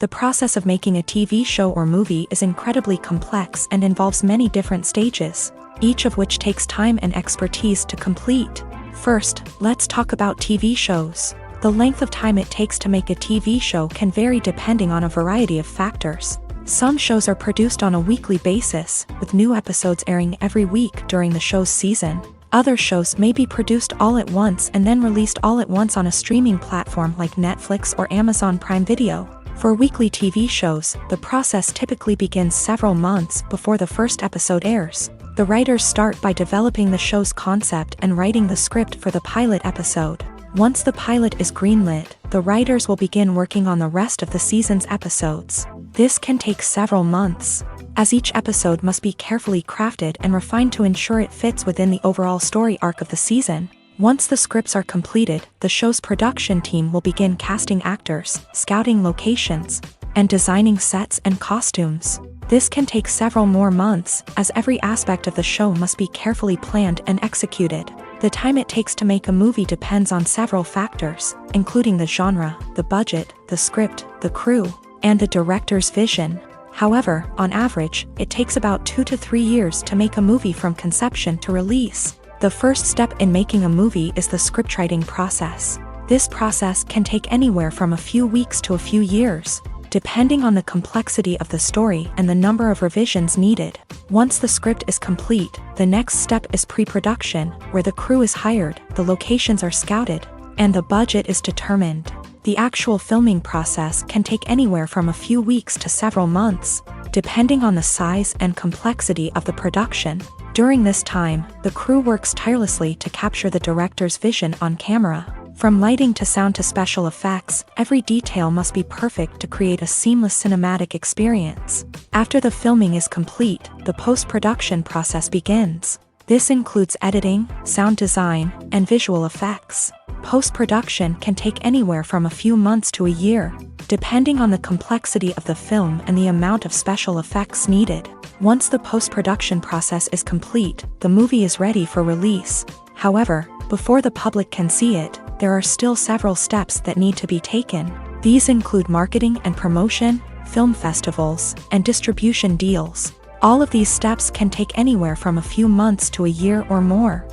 The process of making a TV show or movie is incredibly complex and involves many different stages, each of which takes time and expertise to complete. First, let's talk about TV shows. The length of time it takes to make a TV show can vary depending on a variety of factors. Some shows are produced on a weekly basis, with new episodes airing every week during the show's season. Other shows may be produced all at once and then released all at once on a streaming platform like Netflix or Amazon Prime Video. For weekly TV shows, the process typically begins several months before the first episode airs. The writers start by developing the show's concept and writing the script for the pilot episode. Once the pilot is greenlit, the writers will begin working on the rest of the season's episodes. This can take several months, as each episode must be carefully crafted and refined to ensure it fits within the overall story arc of the season. Once the scripts are completed, the show's production team will begin casting actors, scouting locations, and designing sets and costumes. This can take several more months, as every aspect of the show must be carefully planned and executed. The time it takes to make a movie depends on several factors, including the genre, the budget, the script, the crew, and the director's vision. However, on average, it takes about 2 to 3 years to make a movie from conception to release. The first step in making a movie is the scriptwriting process. This process can take anywhere from a few weeks to a few years, depending on the complexity of the story and the number of revisions needed. Once the script is complete, the next step is pre-production, where the crew is hired, the locations are scouted, and the budget is determined. The actual filming process can take anywhere from a few weeks to several months, depending on the size and complexity of the production. During this time, the crew works tirelessly to capture the director's vision on camera. From lighting to sound to special effects, every detail must be perfect to create a seamless cinematic experience. After the filming is complete, the post-production process begins. This includes editing, sound design, and visual effects. Post-production can take anywhere from a few months to a year, depending on the complexity of the film and the amount of special effects needed. Once the post-production process is complete, the movie is ready for release. However, before the public can see it, there are still several steps that need to be taken. These include marketing and promotion, film festivals, and distribution deals. All of these steps can take anywhere from a few months to a year or more.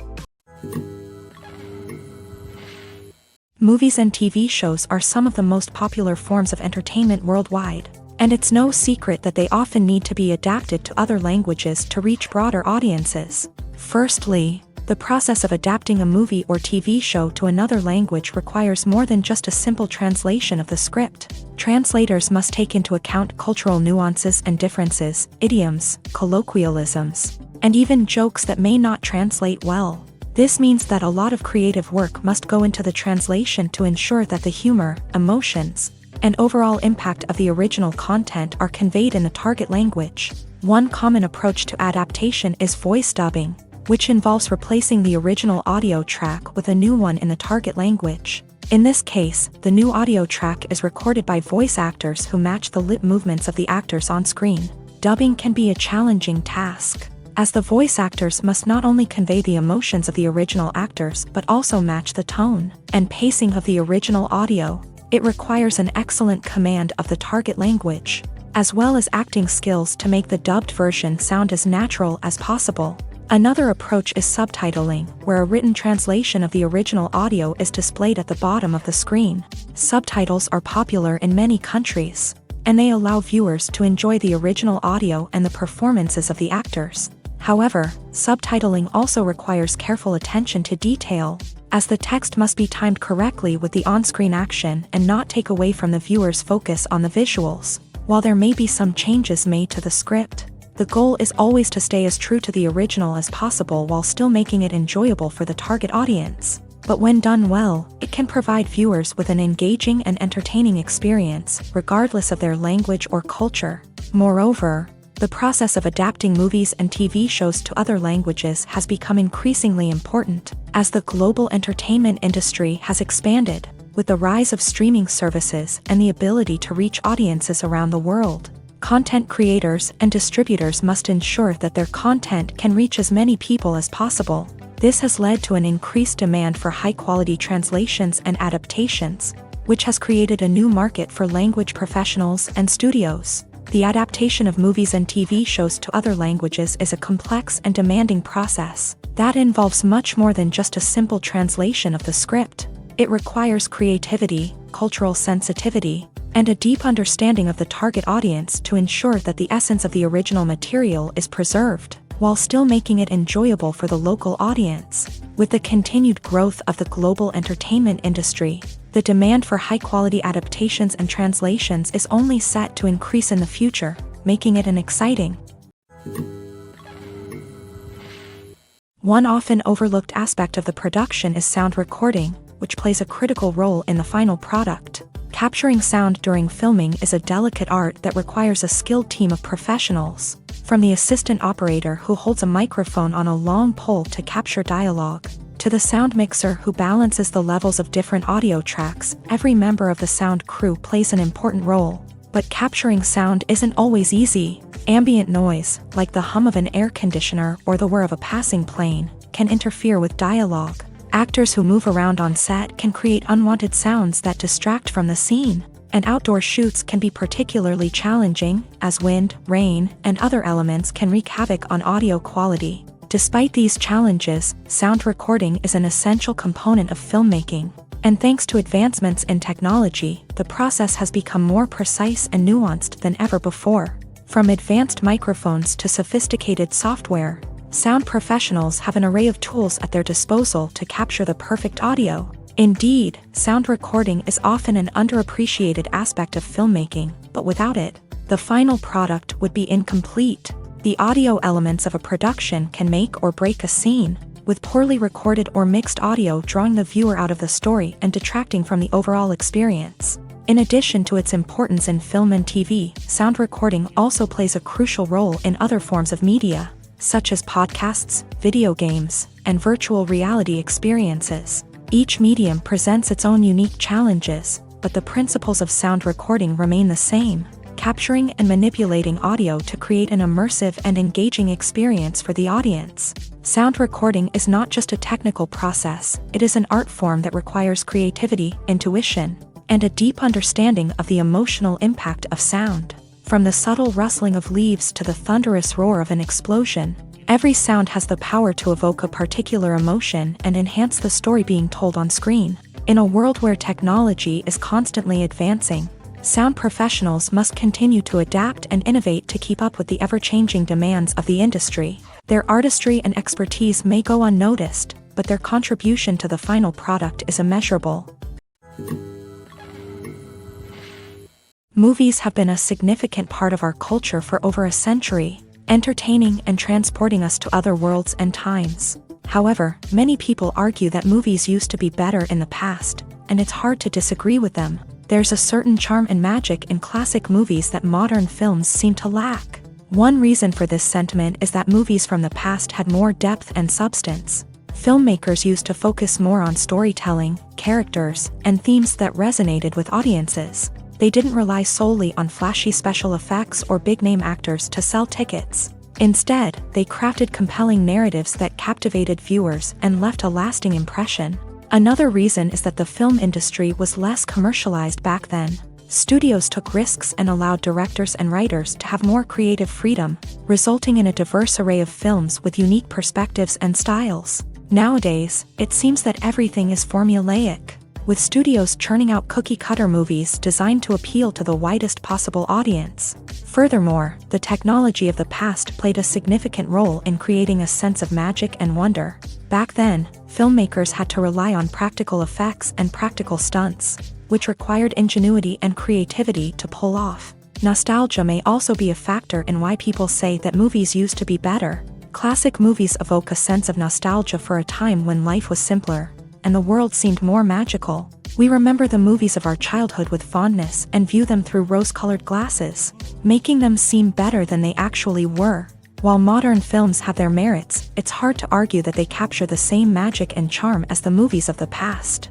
Movies and TV shows are some of the most popular forms of entertainment worldwide, and it's no secret that they often need to be adapted to other languages to reach broader audiences. Firstly, the process of adapting a movie or TV show to another language requires more than just a simple translation of the script. Translators must take into account cultural nuances and differences, idioms, colloquialisms, and even jokes that may not translate well. This means that a lot of creative work must go into the translation to ensure that the humor, emotions, and overall impact of the original content are conveyed in the target language. One common approach to adaptation is voice dubbing, which involves replacing the original audio track with a new one in the target language. In this case, the new audio track is recorded by voice actors who match the lip movements of the actors on screen. Dubbing can be a challenging task, as the voice actors must not only convey the emotions of the original actors but also match the tone and pacing of the original audio. It requires an excellent command of the target language, as well as acting skills to make the dubbed version sound as natural as possible. Another approach is subtitling, where a written translation of the original audio is displayed at the bottom of the screen. Subtitles are popular in many countries, and they allow viewers to enjoy the original audio and the performances of the actors. However, subtitling also requires careful attention to detail, as the text must be timed correctly with the on-screen action and not take away from the viewer's focus on the visuals. While there may be some changes made to the script, the goal is always to stay as true to the original as possible while still making it enjoyable for the target audience. But when done well, it can provide viewers with an engaging and entertaining experience, regardless of their language or culture. Moreover, the process of adapting movies and TV shows to other languages has become increasingly important, as the global entertainment industry has expanded, with the rise of streaming services and the ability to reach audiences around the world. Content creators and distributors must ensure that their content can reach as many people as possible. This has led to an increased demand for high-quality translations and adaptations, which has created a new market for language professionals and studios. The adaptation of movies and TV shows to other languages is a complex and demanding process that involves much more than just a simple translation of the script. It requires creativity, cultural sensitivity, and a deep understanding of the target audience to ensure that the essence of the original material is preserved, while still making it enjoyable for the local audience. With the continued growth of the global entertainment industry, the demand for high-quality adaptations and translations is only set to increase in the future, making it an exciting. One often overlooked aspect of the production is sound recording, which plays a critical role in the final product. Capturing sound during filming is a delicate art that requires a skilled team of professionals, from the assistant operator who holds a microphone on a long pole to capture dialogue, to the sound mixer who balances the levels of different audio tracks. Every member of the sound crew plays an important role. But capturing sound isn't always easy. Ambient noise, like the hum of an air conditioner or the whir of a passing plane, can interfere with dialogue. Actors who move around on set can create unwanted sounds that distract from the scene, and outdoor shoots can be particularly challenging, as wind, rain, and other elements can wreak havoc on audio quality. Despite these challenges, sound recording is an essential component of filmmaking, and thanks to advancements in technology, the process has become more precise and nuanced than ever before. From advanced microphones to sophisticated software, sound professionals have an array of tools at their disposal to capture the perfect audio. Indeed, sound recording is often an underappreciated aspect of filmmaking, but without it, the final product would be incomplete. The audio elements of a production can make or break a scene, with poorly recorded or mixed audio drawing the viewer out of the story and detracting from the overall experience. In addition to its importance in film and TV, sound recording also plays a crucial role in other forms of media, such as podcasts, video games, and virtual reality experiences. Each medium presents its own unique challenges, but the principles of sound recording remain the same, capturing and manipulating audio to create an immersive and engaging experience for the audience. Sound recording is not just a technical process, it is an art form that requires creativity, intuition, and a deep understanding of the emotional impact of sound. From the subtle rustling of leaves to the thunderous roar of an explosion, every sound has the power to evoke a particular emotion and enhance the story being told on screen. In a world where technology is constantly advancing, sound professionals must continue to adapt and innovate to keep up with the ever-changing demands of the industry. Their artistry and expertise may go unnoticed, but their contribution to the final product is immeasurable. Movies have been a significant part of our culture for over a century, entertaining and transporting us to other worlds and times. However, many people argue that movies used to be better in the past, and it's hard to disagree with them. There's a certain charm and magic in classic movies that modern films seem to lack. One reason for this sentiment is that movies from the past had more depth and substance. Filmmakers used to focus more on storytelling, characters, and themes that resonated with audiences. They didn't rely solely on flashy special effects or big-name actors to sell tickets. Instead, they crafted compelling narratives that captivated viewers and left a lasting impression. Another reason is that the film industry was less commercialized back then. Studios took risks and allowed directors and writers to have more creative freedom, resulting in a diverse array of films with unique perspectives and styles. Nowadays, it seems that everything is formulaic, with studios churning out cookie-cutter movies designed to appeal to the widest possible audience. Furthermore, the technology of the past played a significant role in creating a sense of magic and wonder. Back then, filmmakers had to rely on practical effects and practical stunts, which required ingenuity and creativity to pull off. Nostalgia may also be a factor in why people say that movies used to be better. Classic movies evoke a sense of nostalgia for a time when life was simpler, and the world seemed more magical. We remember the movies of our childhood with fondness and view them through rose-colored glasses, making them seem better than they actually were. While modern films have their merits, it's hard to argue that they capture the same magic and charm as the movies of the past.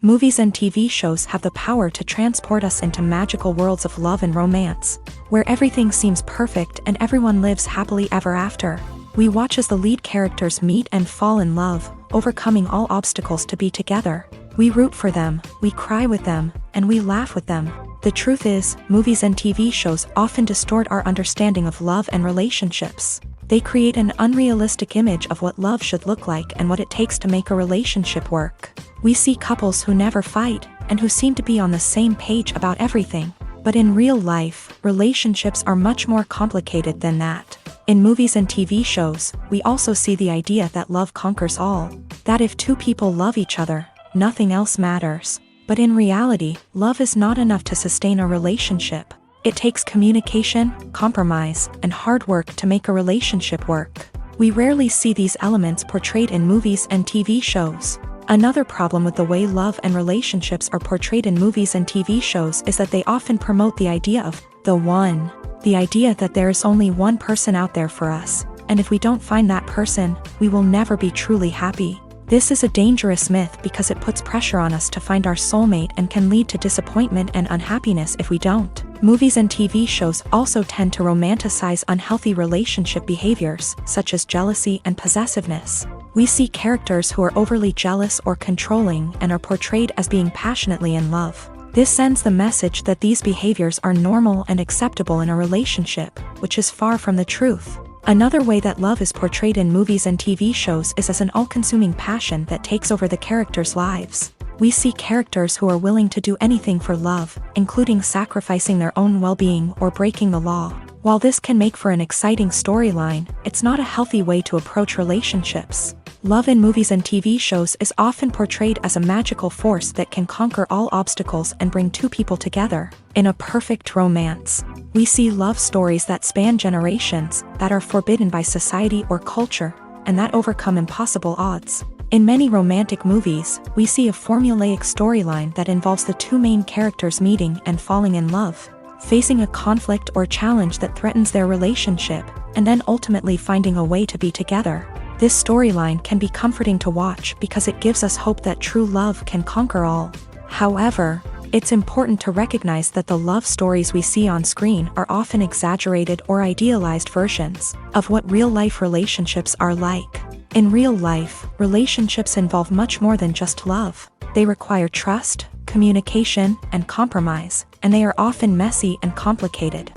Movies and TV shows have the power to transport us into magical worlds of love and romance, where everything seems perfect and everyone lives happily ever after. We watch as the lead characters meet and fall in love, overcoming all obstacles to be together. We root for them, we cry with them, and we laugh with them. The truth is, movies and TV shows often distort our understanding of love and relationships. They create an unrealistic image of what love should look like and what it takes to make a relationship work. We see couples who never fight, and who seem to be on the same page about everything. But in real life, relationships are much more complicated than that. In movies and TV shows, we also see the idea that love conquers all. That if two people love each other, nothing else matters. But in reality, love is not enough to sustain a relationship. It takes communication, compromise, and hard work to make a relationship work. We rarely see these elements portrayed in movies and TV shows. Another problem with the way love and relationships are portrayed in movies and TV shows is that they often promote the idea of the one. The idea that there is only one person out there for us, and if we don't find that person, we will never be truly happy. This is a dangerous myth because it puts pressure on us to find our soulmate and can lead to disappointment and unhappiness if we don't. Movies and TV shows also tend to romanticize unhealthy relationship behaviors, such as jealousy and possessiveness. We see characters who are overly jealous or controlling and are portrayed as being passionately in love. This sends the message that these behaviors are normal and acceptable in a relationship, which is far from the truth. Another way that love is portrayed in movies and TV shows is as an all-consuming passion that takes over the characters' lives. We see characters who are willing to do anything for love, including sacrificing their own well-being or breaking the law. While this can make for an exciting storyline, it's not a healthy way to approach relationships. Love in movies and TV shows is often portrayed as a magical force that can conquer all obstacles and bring two people together. In a perfect romance, we see love stories that span generations, that are forbidden by society or culture, and that overcome impossible odds. In many romantic movies, we see a formulaic storyline that involves the two main characters meeting and falling in love, facing a conflict or challenge that threatens their relationship, and then ultimately finding a way to be together. This storyline can be comforting to watch because it gives us hope that true love can conquer all. However, it's important to recognize that the love stories we see on screen are often exaggerated or idealized versions of what real-life relationships are like. In real life, relationships involve much more than just love. They require trust, communication, and compromise, and they are often messy and complicated.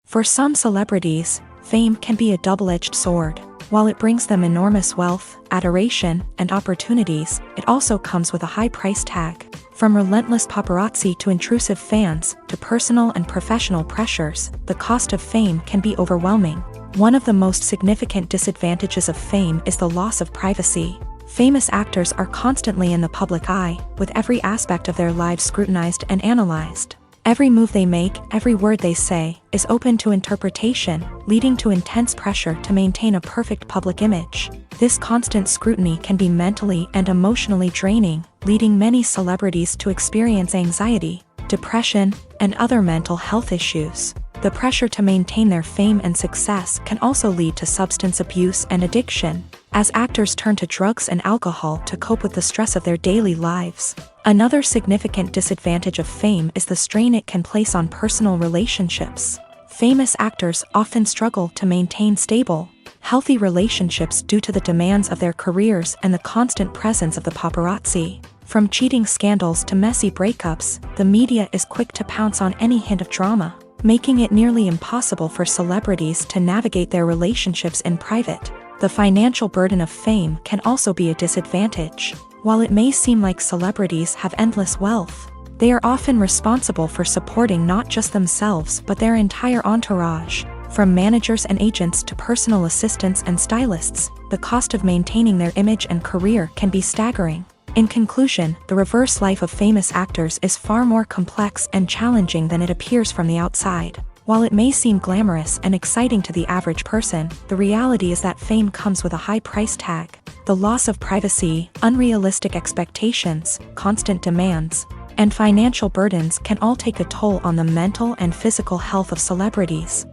For some celebrities, fame can be a double-edged sword. While it brings them enormous wealth, adoration, and opportunities, it also comes with a high price tag. From relentless paparazzi to intrusive fans, to personal and professional pressures, the cost of fame can be overwhelming. One of the most significant disadvantages of fame is the loss of privacy. Famous actors are constantly in the public eye, with every aspect of their lives scrutinized and analyzed. Every move they make, every word they say, is open to interpretation, leading to intense pressure to maintain a perfect public image. This constant scrutiny can be mentally and emotionally draining, leading many celebrities to experience anxiety, depression, and other mental health issues. The pressure to maintain their fame and success can also lead to substance abuse and addiction, as actors turn to drugs and alcohol to cope with the stress of their daily lives. Another significant disadvantage of fame is the strain it can place on personal relationships. Famous actors often struggle to maintain stable, healthy relationships due to the demands of their careers and the constant presence of the paparazzi. From cheating scandals to messy breakups, the media is quick to pounce on any hint of drama, making it nearly impossible for celebrities to navigate their relationships in private. The financial burden of fame can also be a disadvantage. While it may seem like celebrities have endless wealth, they are often responsible for supporting not just themselves but their entire entourage. From managers and agents to personal assistants and stylists, the cost of maintaining their image and career can be staggering. In conclusion, the reverse life of famous actors is far more complex and challenging than it appears from the outside. While it may seem glamorous and exciting to the average person, the reality is that fame comes with a high price tag. The loss of privacy, unrealistic expectations, constant demands, and financial burdens can all take a toll on the mental and physical health of celebrities.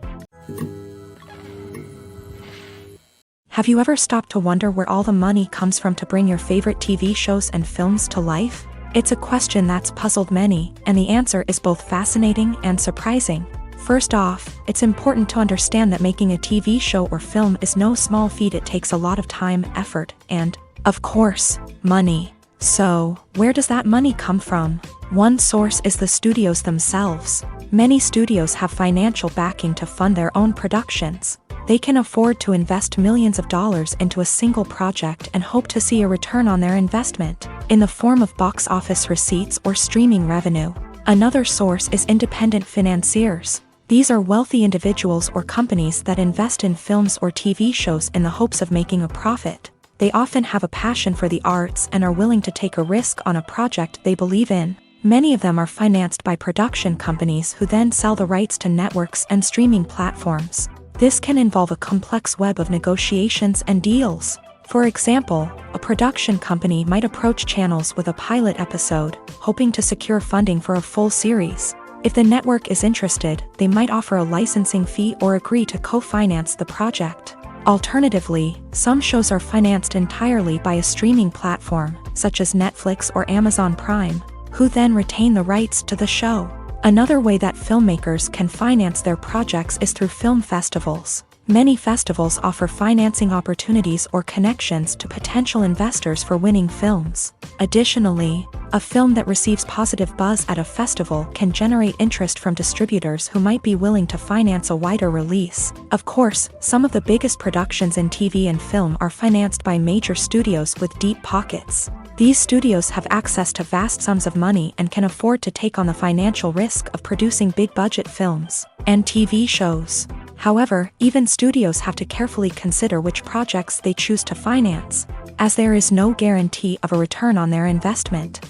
Have you ever stopped to wonder where all the money comes from to bring your favorite TV shows and films to life? It's a question that's puzzled many, and the answer is both fascinating and surprising. First off, it's important to understand that making a TV show or film is no small feat. It takes a lot of time, effort, and, of course, money. So, where does that money come from? One source is the studios themselves. Many studios have financial backing to fund their own productions. They can afford to invest millions of dollars into a single project and hope to see a return on their investment, in the form of box office receipts or streaming revenue. Another source is independent financiers. These are wealthy individuals or companies that invest in films or TV shows in the hopes of making a profit. They often have a passion for the arts and are willing to take a risk on a project they believe in. Many of them are financed by production companies who then sell the rights to networks and streaming platforms. This can involve a complex web of negotiations and deals. For example, a production company might approach channels with a pilot episode, hoping to secure funding for a full series. If the network is interested, they might offer a licensing fee or agree to co-finance the project. Alternatively, some shows are financed entirely by a streaming platform, such as Netflix or Amazon Prime, who then retain the rights to the show. Another way that filmmakers can finance their projects is through film festivals. Many festivals offer financing opportunities or connections to potential investors for winning films. Additionally, a film that receives positive buzz at a festival can generate interest from distributors who might be willing to finance a wider release. Of course, some of the biggest productions in TV and film are financed by major studios with deep pockets. These studios have access to vast sums of money and can afford to take on the financial risk of producing big-budget films and TV shows. However, even studios have to carefully consider which projects they choose to finance, as there is no guarantee of a return on their investment.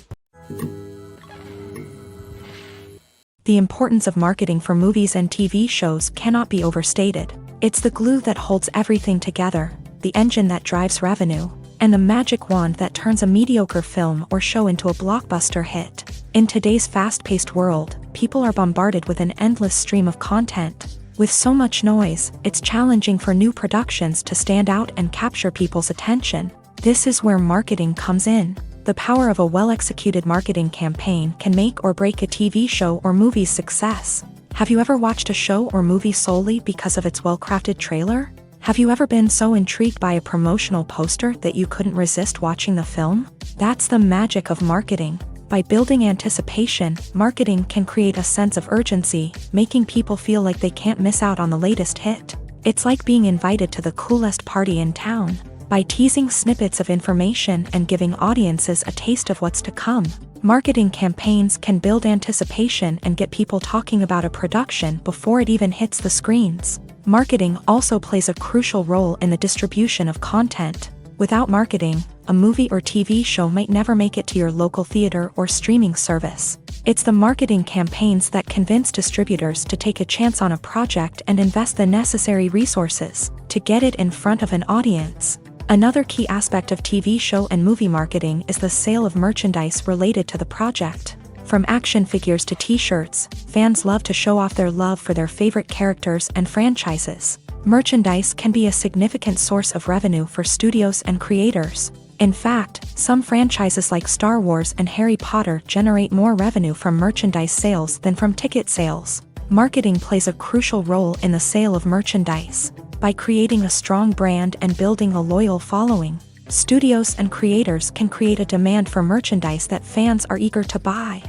The importance of marketing for movies and TV shows cannot be overstated. It's the glue that holds everything together, the engine that drives revenue, and the magic wand that turns a mediocre film or show into a blockbuster hit. In today's fast-paced world, people are bombarded with an endless stream of content. With so much noise, it's challenging for new productions to stand out and capture people's attention. This is where marketing comes in. The power of a well-executed marketing campaign can make or break a TV show or movie's success. Have you ever watched a show or movie solely because of its well-crafted trailer? Have you ever been so intrigued by a promotional poster that you couldn't resist watching the film? That's the magic of marketing. By building anticipation, marketing can create a sense of urgency, making people feel like they can't miss out on the latest hit. It's like being invited to the coolest party in town. By teasing snippets of information and giving audiences a taste of what's to come, marketing campaigns can build anticipation and get people talking about a production before it even hits the screens. Marketing also plays a crucial role in the distribution of content. Without marketing, a movie or TV show might never make it to your local theater or streaming service. It's the marketing campaigns that convince distributors to take a chance on a project and invest the necessary resources to get it in front of an audience. Another key aspect of TV show and movie marketing is the sale of merchandise related to the project. From action figures to t-shirts, fans love to show off their love for their favorite characters and franchises. Merchandise can be a significant source of revenue for studios and creators. In fact, some franchises like Star Wars and Harry Potter generate more revenue from merchandise sales than from ticket sales. Marketing plays a crucial role in the sale of merchandise. By creating a strong brand and building a loyal following, studios and creators can create a demand for merchandise that fans are eager to buy.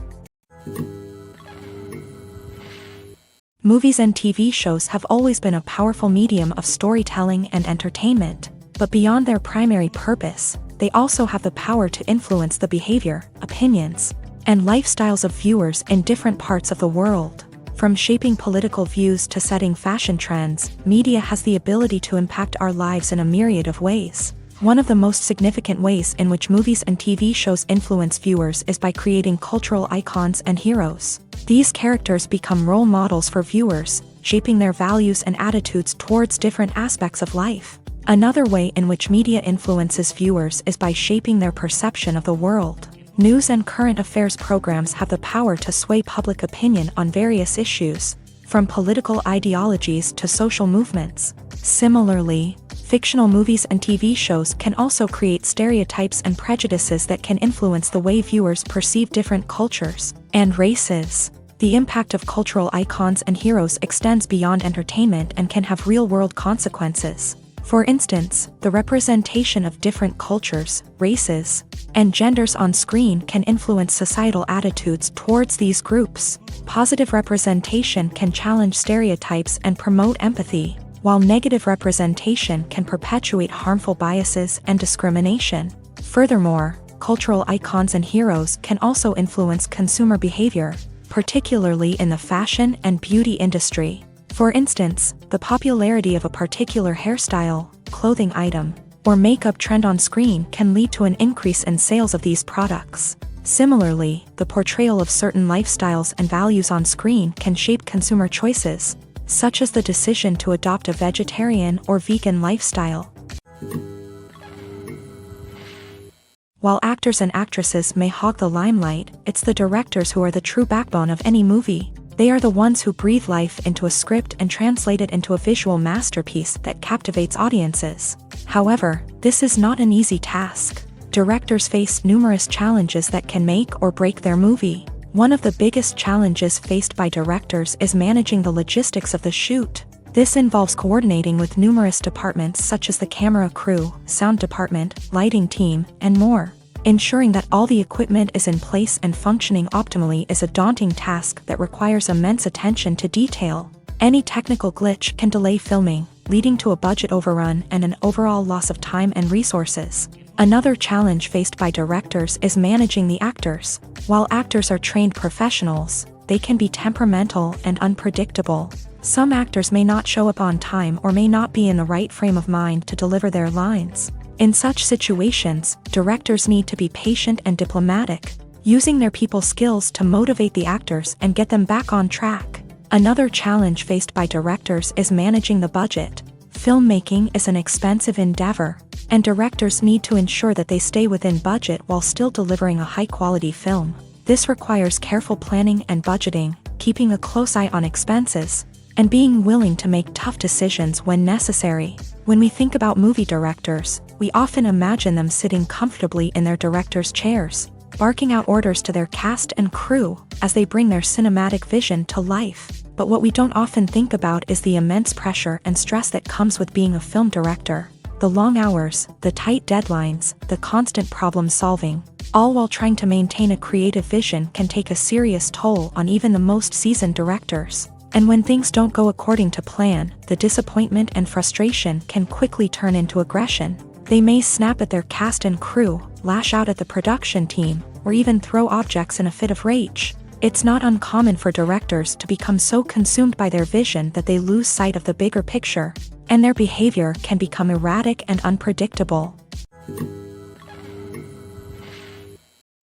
Movies and TV shows have always been a powerful medium of storytelling and entertainment, but beyond their primary purpose, they also have the power to influence the behavior, opinions, and lifestyles of viewers in different parts of the world. From shaping political views to setting fashion trends, media has the ability to impact our lives in a myriad of ways. One of the most significant ways in which movies and TV shows influence viewers is by creating cultural icons and heroes. These characters become role models for viewers, shaping their values and attitudes towards different aspects of life. Another way in which media influences viewers is by shaping their perception of the world. News and current affairs programs have the power to sway public opinion on various issues, from political ideologies to social movements. Similarly, fictional movies and TV shows can also create stereotypes and prejudices that can influence the way viewers perceive different cultures and races. The impact of cultural icons and heroes extends beyond entertainment and can have real-world consequences. For instance, the representation of different cultures, races, and genders on screen can influence societal attitudes towards these groups. Positive representation can challenge stereotypes and promote empathy, while negative representation can perpetuate harmful biases and discrimination. Furthermore, cultural icons and heroes can also influence consumer behavior, particularly in the fashion and beauty industry. For instance, the popularity of a particular hairstyle, clothing item, or makeup trend on screen can lead to an increase in sales of these products. Similarly, the portrayal of certain lifestyles and values on screen can shape consumer choices, such as the decision to adopt a vegetarian or vegan lifestyle. While actors and actresses may hog the limelight, it's the directors who are the true backbone of any movie. They are the ones who breathe life into a script and translate it into a visual masterpiece that captivates audiences. However, this is not an easy task. Directors face numerous challenges that can make or break their movie. One of the biggest challenges faced by directors is managing the logistics of the shoot. This involves coordinating with numerous departments such as the camera crew, sound department, lighting team, and more. Ensuring that all the equipment is in place and functioning optimally is a daunting task that requires immense attention to detail. Any technical glitch can delay filming, leading to a budget overrun and an overall loss of time and resources. Another challenge faced by directors is managing the actors. While actors are trained professionals, they can be temperamental and unpredictable. Some actors may not show up on time or may not be in the right frame of mind to deliver their lines. In such situations, directors need to be patient and diplomatic, using their people skills to motivate the actors and get them back on track. Another challenge faced by directors is managing the budget. Filmmaking is an expensive endeavor, and directors need to ensure that they stay within budget while still delivering a high-quality film. This requires careful planning and budgeting, keeping a close eye on expenses, and being willing to make tough decisions when necessary. When we think about movie directors, we often imagine them sitting comfortably in their director's chairs, barking out orders to their cast and crew as they bring their cinematic vision to life. But what we don't often think about is the immense pressure and stress that comes with being a film director. The long hours, the tight deadlines, the constant problem solving, all while trying to maintain a creative vision can take a serious toll on even the most seasoned directors. And when things don't go according to plan, the disappointment and frustration can quickly turn into aggression. They may snap at their cast and crew, lash out at the production team, or even throw objects in a fit of rage. It's not uncommon for directors to become so consumed by their vision that they lose sight of the bigger picture, and their behavior can become erratic and unpredictable.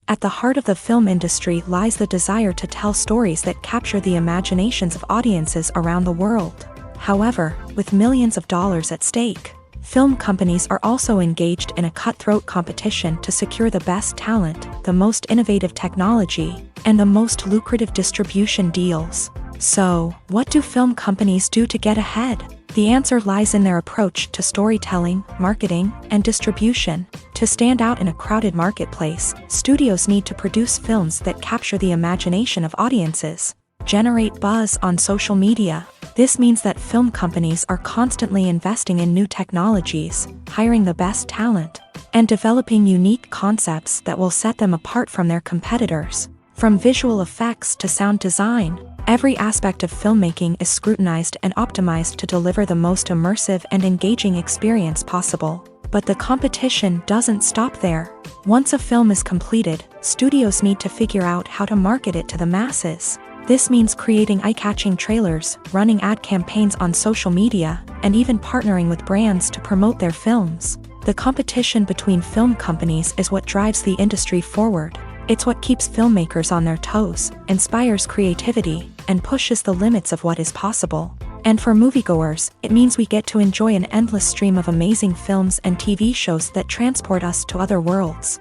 At the heart of the film industry lies the desire to tell stories that capture the imaginations of audiences around the world. However, with millions of dollars at stake, film companies are also engaged in a cutthroat competition to secure the best talent, the most innovative technology, and the most lucrative distribution deals. So, what do film companies do to get ahead? The answer lies in their approach to storytelling, marketing, and distribution. To stand out in a crowded marketplace, studios need to produce films that capture the imagination of audiences, generate buzz on social media. This means that film companies are constantly investing in new technologies, hiring the best talent, and developing unique concepts that will set them apart from their competitors. From visual effects to sound design, every aspect of filmmaking is scrutinized and optimized to deliver the most immersive and engaging experience possible. But the competition doesn't stop there. Once a film is completed, studios need to figure out how to market it to the masses. This means creating eye-catching trailers, running ad campaigns on social media, and even partnering with brands to promote their films. The competition between film companies is what drives the industry forward. It's what keeps filmmakers on their toes, inspires creativity, and pushes the limits of what is possible. And for moviegoers, it means we get to enjoy an endless stream of amazing films and TV shows that transport us to other worlds.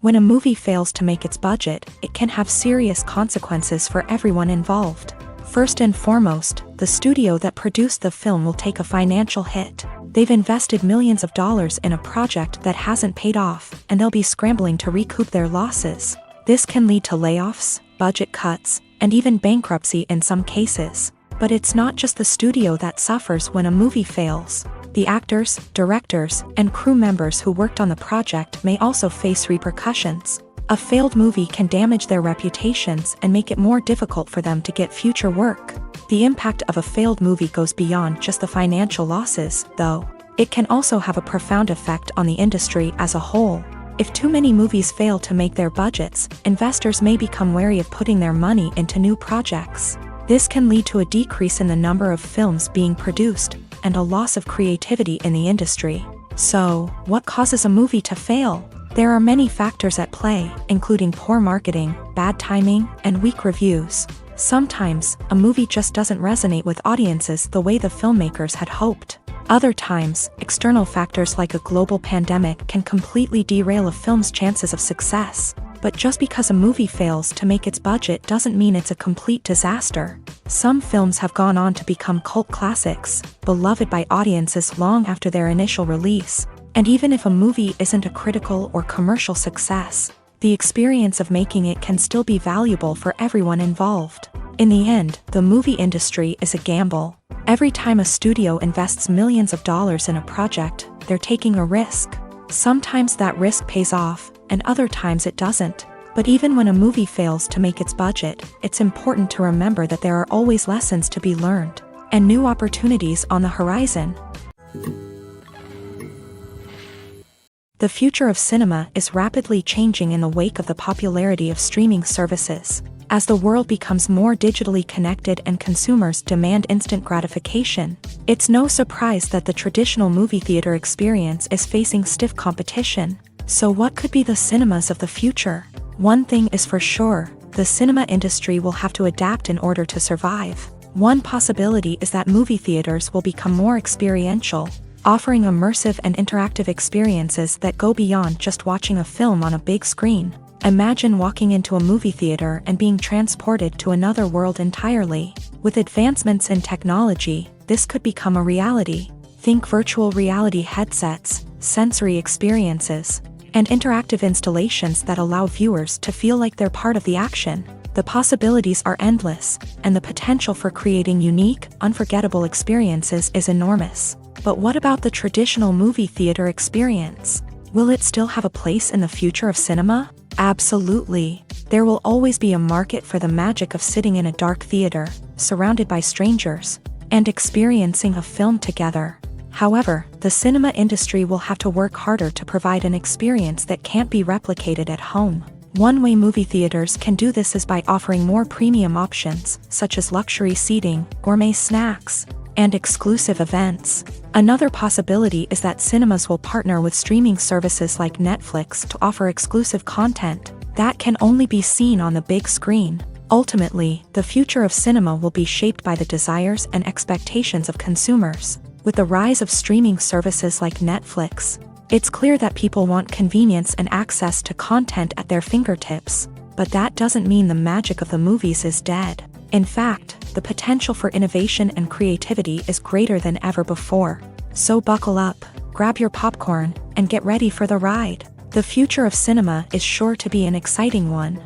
When a movie fails to make its budget, it can have serious consequences for everyone involved. First and foremost, the studio that produced the film will take a financial hit. They've invested millions of dollars in a project that hasn't paid off, and they'll be scrambling to recoup their losses. This can lead to layoffs, budget cuts, and even bankruptcy in some cases. But it's not just the studio that suffers when a movie fails. The actors, directors, and crew members who worked on the project may also face repercussions. A failed movie can damage their reputations and make it more difficult for them to get future work. The impact of a failed movie goes beyond just the financial losses, though. It can also have a profound effect on the industry as a whole. If too many movies fail to make their budgets, investors may become wary of putting their money into new projects. This can lead to a decrease in the number of films being produced, and a loss of creativity in the industry. So, what causes a movie to fail? There are many factors at play, including poor marketing, bad timing, and weak reviews. Sometimes, a movie just doesn't resonate with audiences the way the filmmakers had hoped. Other times, external factors like a global pandemic can completely derail a film's chances of success. But just because a movie fails to make its budget doesn't mean it's a complete disaster. Some films have gone on to become cult classics, beloved by audiences long after their initial release. And even if a movie isn't a critical or commercial success, the experience of making it can still be valuable for everyone involved. In the end, the movie industry is a gamble. Every time a studio invests millions of dollars in a project, they're taking a risk. Sometimes that risk pays off, and other times it doesn't. But even when a movie fails to make its budget, it's important to remember that there are always lessons to be learned, and new opportunities on the horizon. The future of cinema is rapidly changing in the wake of the popularity of streaming services. As the world becomes more digitally connected and consumers demand instant gratification, it's no surprise that the traditional movie theater experience is facing stiff competition. So what could be the cinemas of the future? One thing is for sure, the cinema industry will have to adapt in order to survive. One possibility is that movie theaters will become more experiential, offering immersive and interactive experiences that go beyond just watching a film on a big screen. Imagine walking into a movie theater and being transported to another world entirely. With advancements in technology, this could become a reality. Think virtual reality headsets, sensory experiences, and interactive installations that allow viewers to feel like they're part of the action. The possibilities are endless, and the potential for creating unique, unforgettable experiences is enormous. But what about the traditional movie theater experience? Will it still have a place in the future of cinema? Absolutely. There will always be a market for the magic of sitting in a dark theater, surrounded by strangers, and experiencing a film together. However, the cinema industry will have to work harder to provide an experience that can't be replicated at home. One way movie theaters can do this is by offering more premium options, such as luxury seating, gourmet snacks, and exclusive events. Another possibility is that cinemas will partner with streaming services like Netflix to offer exclusive content that can only be seen on the big screen. Ultimately, the future of cinema will be shaped by the desires and expectations of consumers. With the rise of streaming services like Netflix, it's clear that people want convenience and access to content at their fingertips. But that doesn't mean the magic of the movies is dead. In fact, the potential for innovation and creativity is greater than ever before. So buckle up, grab your popcorn, and get ready for the ride. The future of cinema is sure to be an exciting one.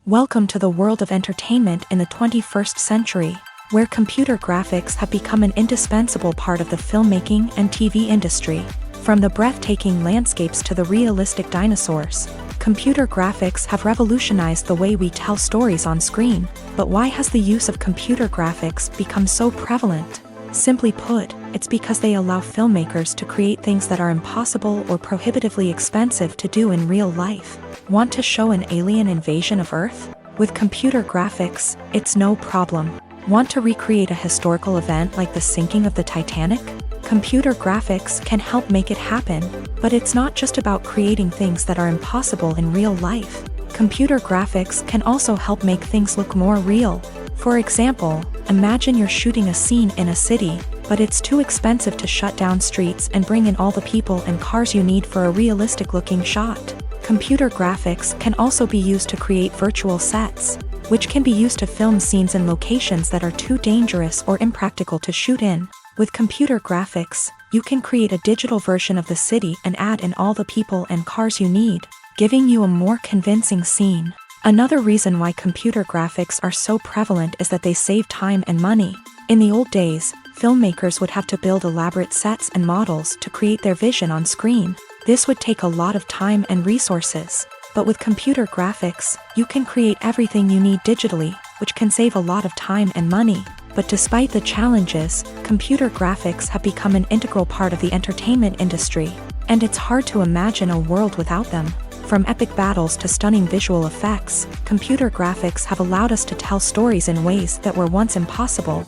Welcome to the world of entertainment in the 21st century, where computer graphics have become an indispensable part of the filmmaking and TV industry. From the breathtaking landscapes to the realistic dinosaurs, computer graphics have revolutionized the way we tell stories on screen. But why has the use of computer graphics become so prevalent? Simply put, it's because they allow filmmakers to create things that are impossible or prohibitively expensive to do in real life. Want to show an alien invasion of Earth? With computer graphics, it's no problem. Want to recreate a historical event like the sinking of the Titanic? Computer graphics can help make it happen, but it's not just about creating things that are impossible in real life. Computer graphics can also help make things look more real. For example, imagine you're shooting a scene in a city, but it's too expensive to shut down streets and bring in all the people and cars you need for a realistic-looking shot. Computer graphics can also be used to create virtual sets, which can be used to film scenes in locations that are too dangerous or impractical to shoot in. With computer graphics, you can create a digital version of the city and add in all the people and cars you need, giving you a more convincing scene. Another reason why computer graphics are so prevalent is that they save time and money. In the old days, filmmakers would have to build elaborate sets and models to create their vision on screen. This would take a lot of time and resources. But with computer graphics, you can create everything you need digitally, which can save a lot of time and money. But despite the challenges, computer graphics have become an integral part of the entertainment industry, and it's hard to imagine a world without them. From epic battles to stunning visual effects, computer graphics have allowed us to tell stories in ways that were once impossible.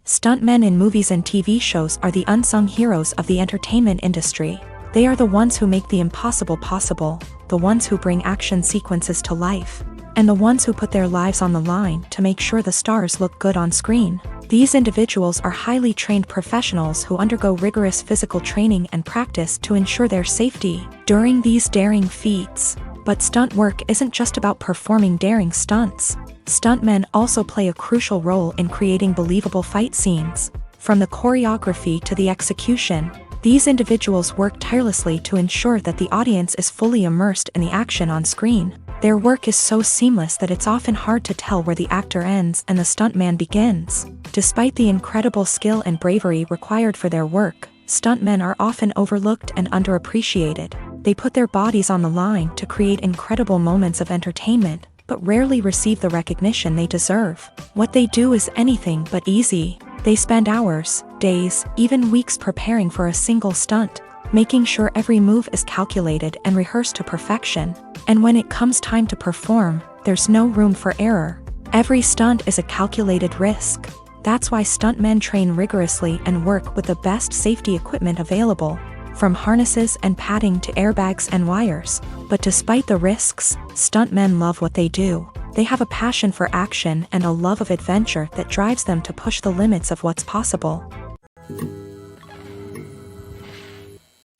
Stuntmen in movies and TV shows are the unsung heroes of the entertainment industry. They are the ones who make the impossible possible, the ones who bring action sequences to life, and the ones who put their lives on the line to make sure the stars look good on screen. These individuals are highly trained professionals who undergo rigorous physical training and practice to ensure their safety during these daring feats. But stunt work isn't just about performing daring stunts. Stuntmen also play a crucial role in creating believable fight scenes. From the choreography to the execution, these individuals work tirelessly to ensure that the audience is fully immersed in the action on screen. Their work is so seamless that it's often hard to tell where the actor ends and the stuntman begins. Despite the incredible skill and bravery required for their work, stuntmen are often overlooked and underappreciated. They put their bodies on the line to create incredible moments of entertainment, but rarely receive the recognition they deserve. What they do is anything but easy. They spend hours, days, even weeks preparing for a single stunt, making sure every move is calculated and rehearsed to perfection. And when it comes time to perform, there's no room for error. Every stunt is a calculated risk. That's why stuntmen train rigorously and work with the best safety equipment available, from harnesses and padding to airbags and wires. But despite the risks, stuntmen love what they do. They have a passion for action and a love of adventure that drives them to push the limits of what's possible.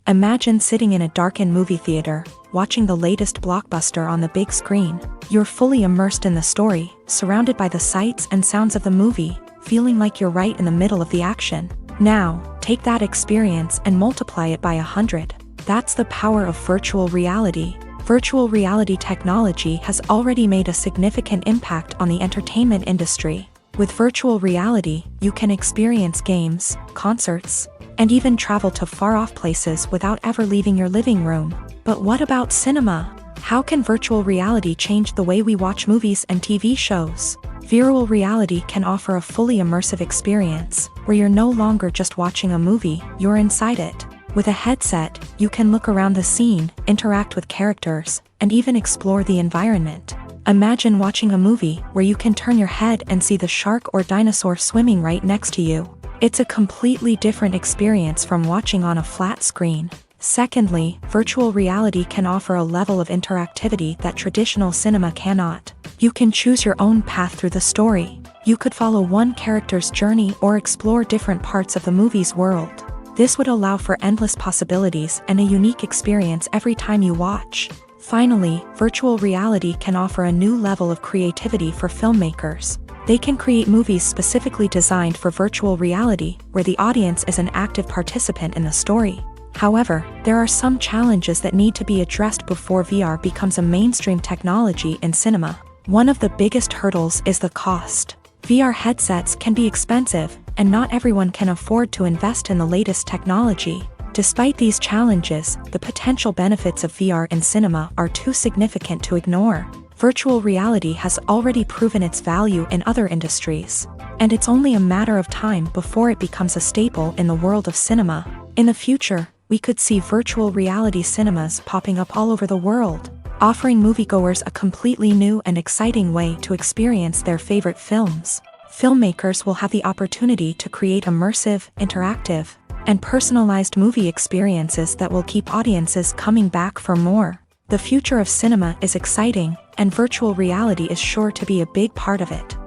Imagine sitting in a darkened movie theater, watching the latest blockbuster on the big screen. You're fully immersed in the story, surrounded by the sights and sounds of the movie, feeling like you're right in the middle of the action. Now, take that experience and multiply it by 100. That's the power of virtual reality. Virtual reality technology has already made a significant impact on the entertainment industry. With virtual reality, you can experience games, concerts, and even travel to far-off places without ever leaving your living room. But what about cinema? How can virtual reality change the way we watch movies and TV shows? Virtual reality can offer a fully immersive experience, where you're no longer just watching a movie, you're inside it. With a headset, you can look around the scene, interact with characters, and even explore the environment. Imagine watching a movie where you can turn your head and see the shark or dinosaur swimming right next to you. It's a completely different experience from watching on a flat screen. Secondly, virtual reality can offer a level of interactivity that traditional cinema cannot. You can choose your own path through the story. You could follow one character's journey or explore different parts of the movie's world. This would allow for endless possibilities and a unique experience every time you watch. Finally, virtual reality can offer a new level of creativity for filmmakers. They can create movies specifically designed for virtual reality, where the audience is an active participant in the story. However, there are some challenges that need to be addressed before VR becomes a mainstream technology in cinema. One of the biggest hurdles is the cost. VR headsets can be expensive, and not everyone can afford to invest in the latest technology. Despite these challenges, the potential benefits of VR in cinema are too significant to ignore. Virtual reality has already proven its value in other industries, and it's only a matter of time before it becomes a staple in the world of cinema. In the future, we could see virtual reality cinemas popping up all over the world, offering moviegoers a completely new and exciting way to experience their favorite films. Filmmakers will have the opportunity to create immersive, interactive, and personalized movie experiences that will keep audiences coming back for more. The future of cinema is exciting, and virtual reality is sure to be a big part of it.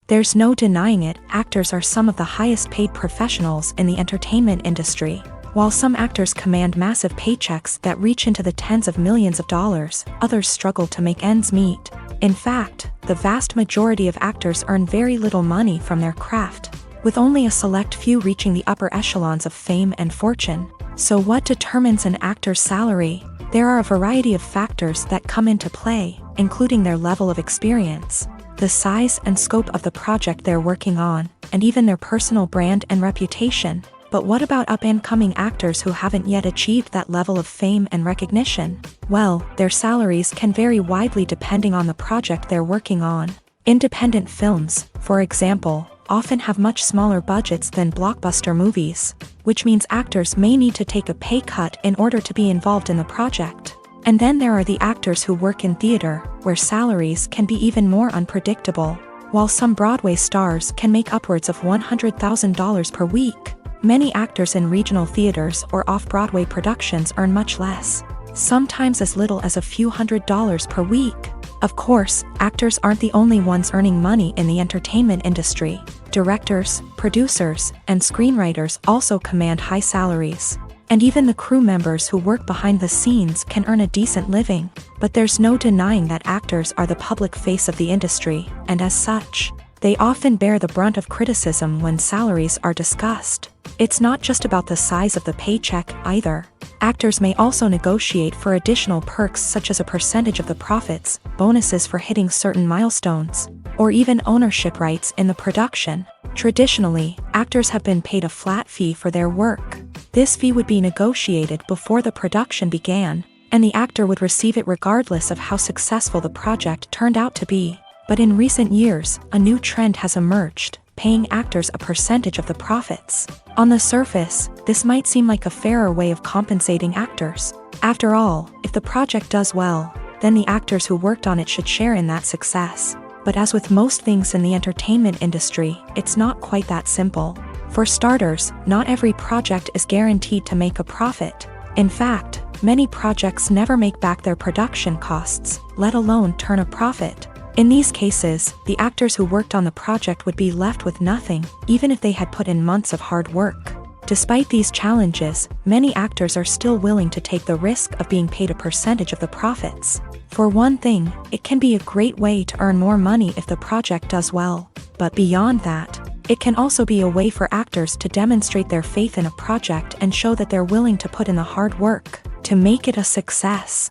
There's no denying it, actors are some of the highest paid professionals in the entertainment industry. While some actors command massive paychecks that reach into the tens of millions of dollars, others struggle to make ends meet. In fact, the vast majority of actors earn very little money from their craft, with only a select few reaching the upper echelons of fame and fortune. So what determines an actor's salary? There are a variety of factors that come into play, including their level of experience, the size and scope of the project they're working on, and even their personal brand and reputation. But what about up-and-coming actors who haven't yet achieved that level of fame and recognition? Well, their salaries can vary widely depending on the project they're working on. Independent films, for example, often have much smaller budgets than blockbuster movies, which means actors may need to take a pay cut in order to be involved in the project. And then there are the actors who work in theater, where salaries can be even more unpredictable. While some Broadway stars can make upwards of $100,000 per week, many actors in regional theaters or off-Broadway productions earn much less, sometimes as little as a few $100s per week. Of course, actors aren't the only ones earning money in the entertainment industry. Directors, producers, and screenwriters also command high salaries. And even the crew members who work behind the scenes can earn a decent living. But there's no denying that actors are the public face of the industry, and as such, they often bear the brunt of criticism when salaries are discussed. It's not just about the size of the paycheck either. Actors may also negotiate for additional perks such as a percentage of the profits, bonuses for hitting certain milestones, or even ownership rights in the production. Traditionally, actors have been paid a flat fee for their work. This fee would be negotiated before the production began, and the actor would receive it regardless of how successful the project turned out to be. But in recent years, a new trend has emerged, paying actors a percentage of the profits. On the surface, this might seem like a fairer way of compensating actors. After all, if the project does well, then the actors who worked on it should share in that success. But as with most things in the entertainment industry, it's not quite that simple. For starters, not every project is guaranteed to make a profit. In fact, many projects never make back their production costs, let alone turn a profit. In these cases, the actors who worked on the project would be left with nothing, even if they had put in months of hard work. Despite these challenges, many actors are still willing to take the risk of being paid a percentage of the profits. For one thing, it can be a great way to earn more money if the project does well. But beyond that, it can also be a way for actors to demonstrate their faith in a project and show that they're willing to put in the hard work to make it a success.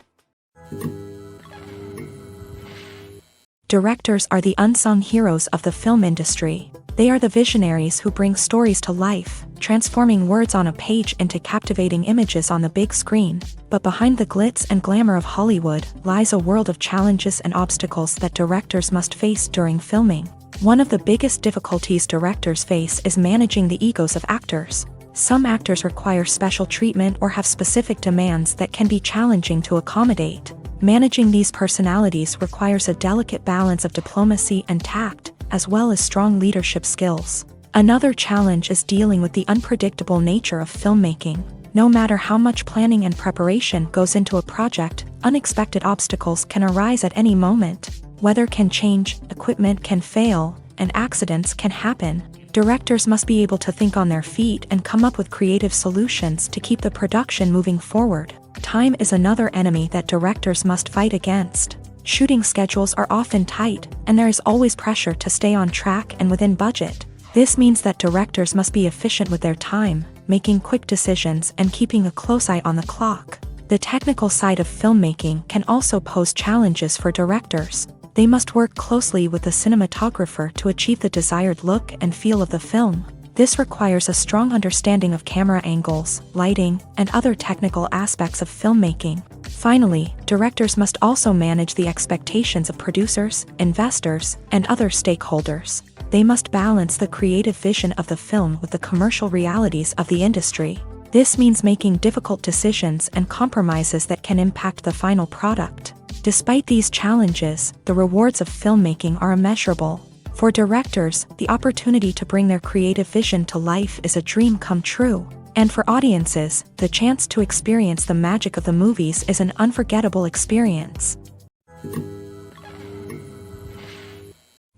Directors are the unsung heroes of the film industry. They are the visionaries who bring stories to life, transforming words on a page into captivating images on the big screen. But behind the glitz and glamour of Hollywood lies a world of challenges and obstacles that directors must face during filming. One of the biggest difficulties directors face is managing the egos of actors. Some actors require special treatment or have specific demands that can be challenging to accommodate. Managing these personalities requires a delicate balance of diplomacy and tact, as well as strong leadership skills. Another challenge is dealing with the unpredictable nature of filmmaking. No matter how much planning and preparation goes into a project, unexpected obstacles can arise at any moment. Weather can change, equipment can fail, and accidents can happen. Directors must be able to think on their feet and come up with creative solutions to keep the production moving forward. Time is another enemy that directors must fight against. Shooting schedules are often tight, and there is always pressure to stay on track and within budget. This means that directors must be efficient with their time, making quick decisions and keeping a close eye on the clock. The technical side of filmmaking can also pose challenges for directors. They must work closely with the cinematographer to achieve the desired look and feel of the film. This requires a strong understanding of camera angles, lighting, and other technical aspects of filmmaking. Finally, directors must also manage the expectations of producers, investors, and other stakeholders. They must balance the creative vision of the film with the commercial realities of the industry. This means making difficult decisions and compromises that can impact the final product. Despite these challenges, the rewards of filmmaking are immeasurable. For directors, the opportunity to bring their creative vision to life is a dream come true. And for audiences, the chance to experience the magic of the movies is an unforgettable experience.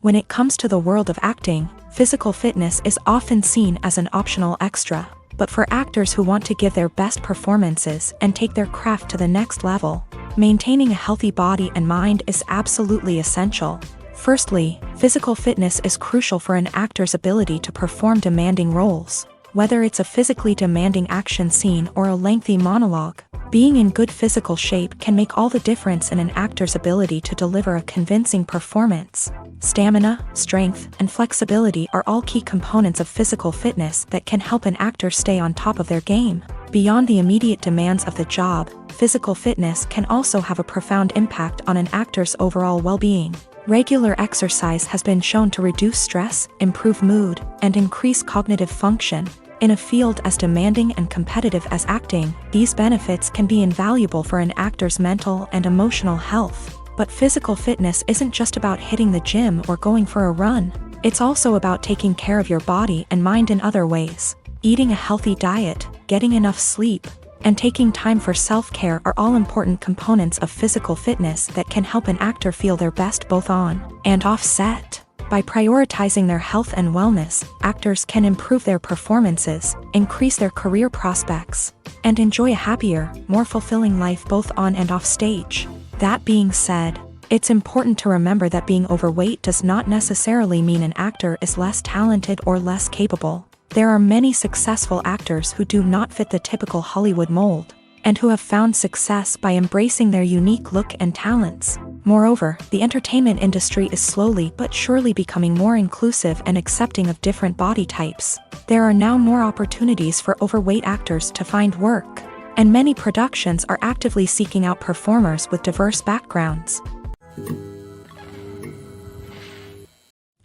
When it comes to the world of acting, physical fitness is often seen as an optional extra. But for actors who want to give their best performances and take their craft to the next level, maintaining a healthy body and mind is absolutely essential. Firstly, physical fitness is crucial for an actor's ability to perform demanding roles. Whether it's a physically demanding action scene or a lengthy monologue, being in good physical shape can make all the difference in an actor's ability to deliver a convincing performance. Stamina, strength, and flexibility are all key components of physical fitness that can help an actor stay on top of their game. Beyond the immediate demands of the job, physical fitness can also have a profound impact on an actor's overall well-being. Regular exercise has been shown to reduce stress, improve mood, and increase cognitive function. In a field as demanding and competitive as acting, these benefits can be invaluable for an actor's mental and emotional health. But physical fitness isn't just about hitting the gym or going for a run. It's also about taking care of your body and mind in other ways. Eating a healthy diet, getting enough sleep, and taking time for self-care are all important components of physical fitness that can help an actor feel their best both on and off set. By prioritizing their health and wellness, actors can improve their performances, increase their career prospects, and enjoy a happier, more fulfilling life both on and off stage. That being said, it's important to remember that being overweight does not necessarily mean an actor is less talented or less capable. There are many successful actors who do not fit the typical Hollywood mold, and who have found success by embracing their unique look and talents. Moreover, the entertainment industry is slowly but surely becoming more inclusive and accepting of different body types. There are now more opportunities for overweight actors to find work, and many productions are actively seeking out performers with diverse backgrounds.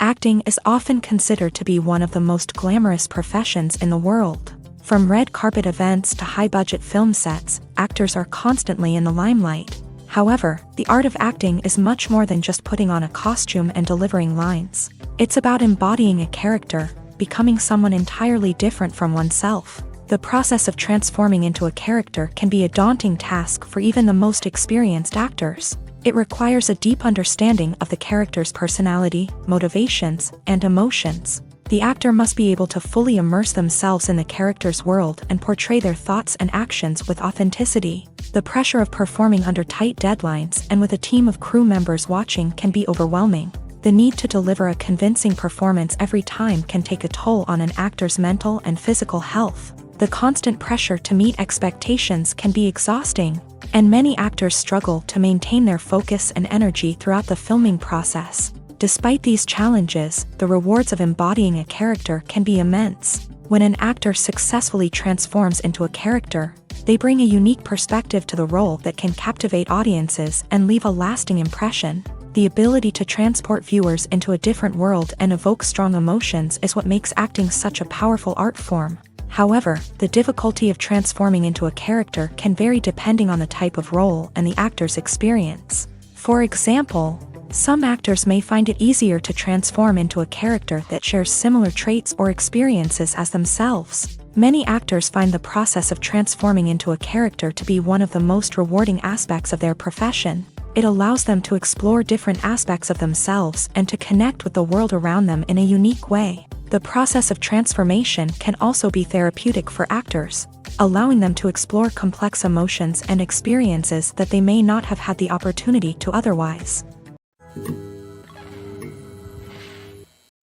Acting is often considered to be one of the most glamorous professions in the world. From red carpet events to high-budget film sets, actors are constantly in the limelight. However, the art of acting is much more than just putting on a costume and delivering lines. It's about embodying a character, becoming someone entirely different from oneself. The process of transforming into a character can be a daunting task for even the most experienced actors. It requires a deep understanding of the character's personality, motivations, and emotions. The actor must be able to fully immerse themselves in the character's world and portray their thoughts and actions with authenticity. The pressure of performing under tight deadlines and with a team of crew members watching can be overwhelming. The need to deliver a convincing performance every time can take a toll on an actor's mental and physical health. The constant pressure to meet expectations can be exhausting, and many actors struggle to maintain their focus and energy throughout the filming process. Despite these challenges, the rewards of embodying a character can be immense. When an actor successfully transforms into a character, they bring a unique perspective to the role that can captivate audiences and leave a lasting impression. The ability to transport viewers into a different world and evoke strong emotions is what makes acting such a powerful art form. However, the difficulty of transforming into a character can vary depending on the type of role and the actor's experience. For example, some actors may find it easier to transform into a character that shares similar traits or experiences as themselves. Many actors find the process of transforming into a character to be one of the most rewarding aspects of their profession. It allows them to explore different aspects of themselves and to connect with the world around them in a unique way. The process of transformation can also be therapeutic for actors, allowing them to explore complex emotions and experiences that they may not have had the opportunity to otherwise.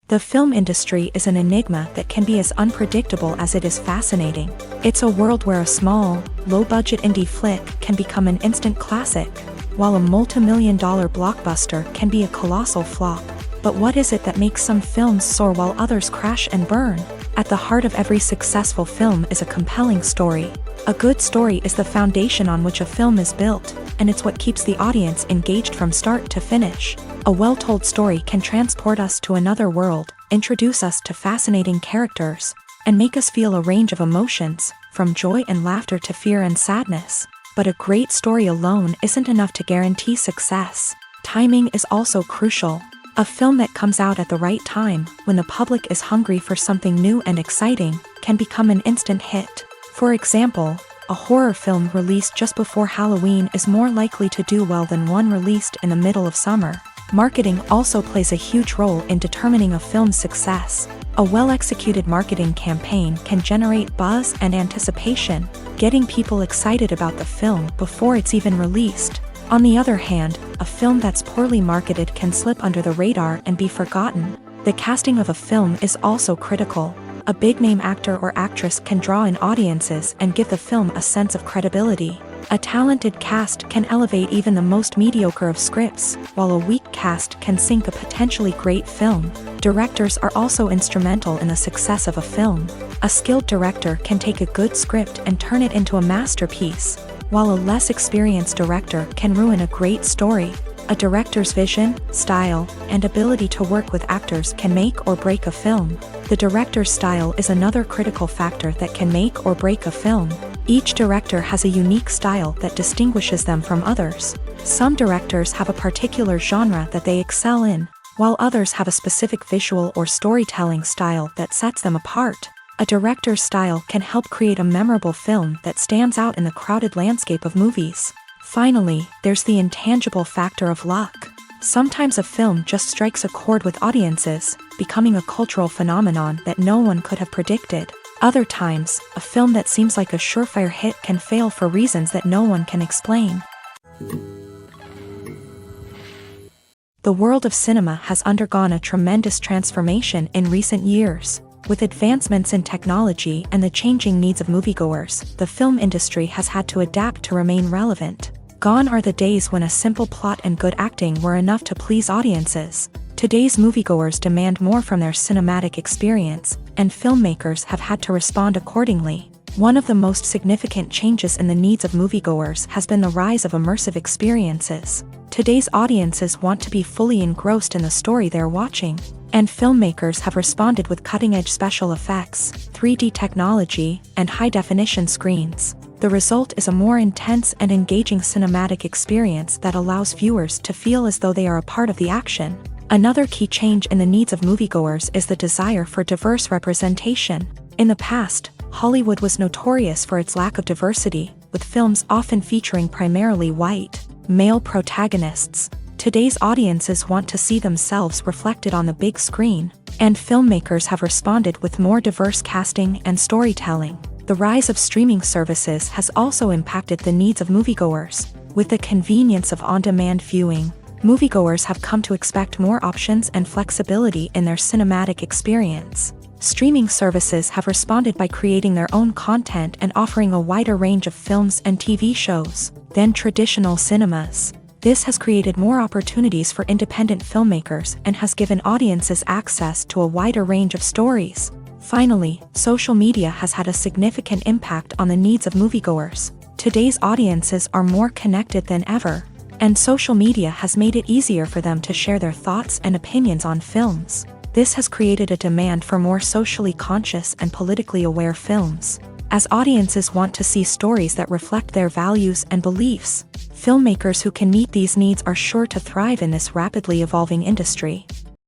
The film industry is an enigma that can be as unpredictable as it is fascinating. It's a world where a small, low-budget indie flick can become an instant classic, while a multi-million-dollar blockbuster can be a colossal flop. But what is it that makes some films soar while others crash and burn? At the heart of every successful film is a compelling story. A good story is the foundation on which a film is built, and it's what keeps the audience engaged from start to finish. A well-told story can transport us to another world, introduce us to fascinating characters, and make us feel a range of emotions, from joy and laughter to fear and sadness. But a great story alone isn't enough to guarantee success. Timing is also crucial. A film that comes out at the right time, when the public is hungry for something new and exciting, can become an instant hit. For example, a horror film released just before Halloween is more likely to do well than one released in the middle of summer. Marketing also plays a huge role in determining a film's success. A well-executed marketing campaign can generate buzz and anticipation, getting people excited about the film before it's even released. On the other hand, a film that's poorly marketed can slip under the radar and be forgotten. The casting of a film is also critical. A big-name actor or actress can draw in audiences and give the film a sense of credibility. A talented cast can elevate even the most mediocre of scripts, while a weak cast can sink a potentially great film. Directors are also instrumental in the success of a film. A skilled director can take a good script and turn it into a masterpiece, while a less experienced director can ruin a great story. A director's vision, style, and ability to work with actors can make or break a film. The director's style is another critical factor that can make or break a film. Each director has a unique style that distinguishes them from others. Some directors have a particular genre that they excel in, while others have a specific visual or storytelling style that sets them apart. A director's style can help create a memorable film that stands out in the crowded landscape of movies. Finally, there's the intangible factor of luck. Sometimes a film just strikes a chord with audiences, becoming a cultural phenomenon that no one could have predicted. Other times, a film that seems like a surefire hit can fail for reasons that no one can explain. The world of cinema has undergone a tremendous transformation in recent years. With advancements in technology and the changing needs of moviegoers, the film industry has had to adapt to remain relevant. Gone are the days when a simple plot and good acting were enough to please audiences. Today's moviegoers demand more from their cinematic experience, and filmmakers have had to respond accordingly. One of the most significant changes in the needs of moviegoers has been the rise of immersive experiences. Today's audiences want to be fully engrossed in the story they're watching. And filmmakers have responded with cutting-edge special effects, 3D technology, and high-definition screens. The result is a more intense and engaging cinematic experience that allows viewers to feel as though they are a part of the action. Another key change in the needs of moviegoers is the desire for diverse representation. In the past, Hollywood was notorious for its lack of diversity, with films often featuring primarily white, male protagonists. Today's audiences want to see themselves reflected on the big screen, and filmmakers have responded with more diverse casting and storytelling. The rise of streaming services has also impacted the needs of moviegoers. With the convenience of on-demand viewing, moviegoers have come to expect more options and flexibility in their cinematic experience. Streaming services have responded by creating their own content and offering a wider range of films and TV shows than traditional cinemas. This has created more opportunities for independent filmmakers and has given audiences access to a wider range of stories. Finally, social media has had a significant impact on the needs of moviegoers. Today's audiences are more connected than ever, and social media has made it easier for them to share their thoughts and opinions on films. This has created a demand for more socially conscious and politically aware films. As audiences want to see stories that reflect their values and beliefs, filmmakers who can meet these needs are sure to thrive in this rapidly evolving industry.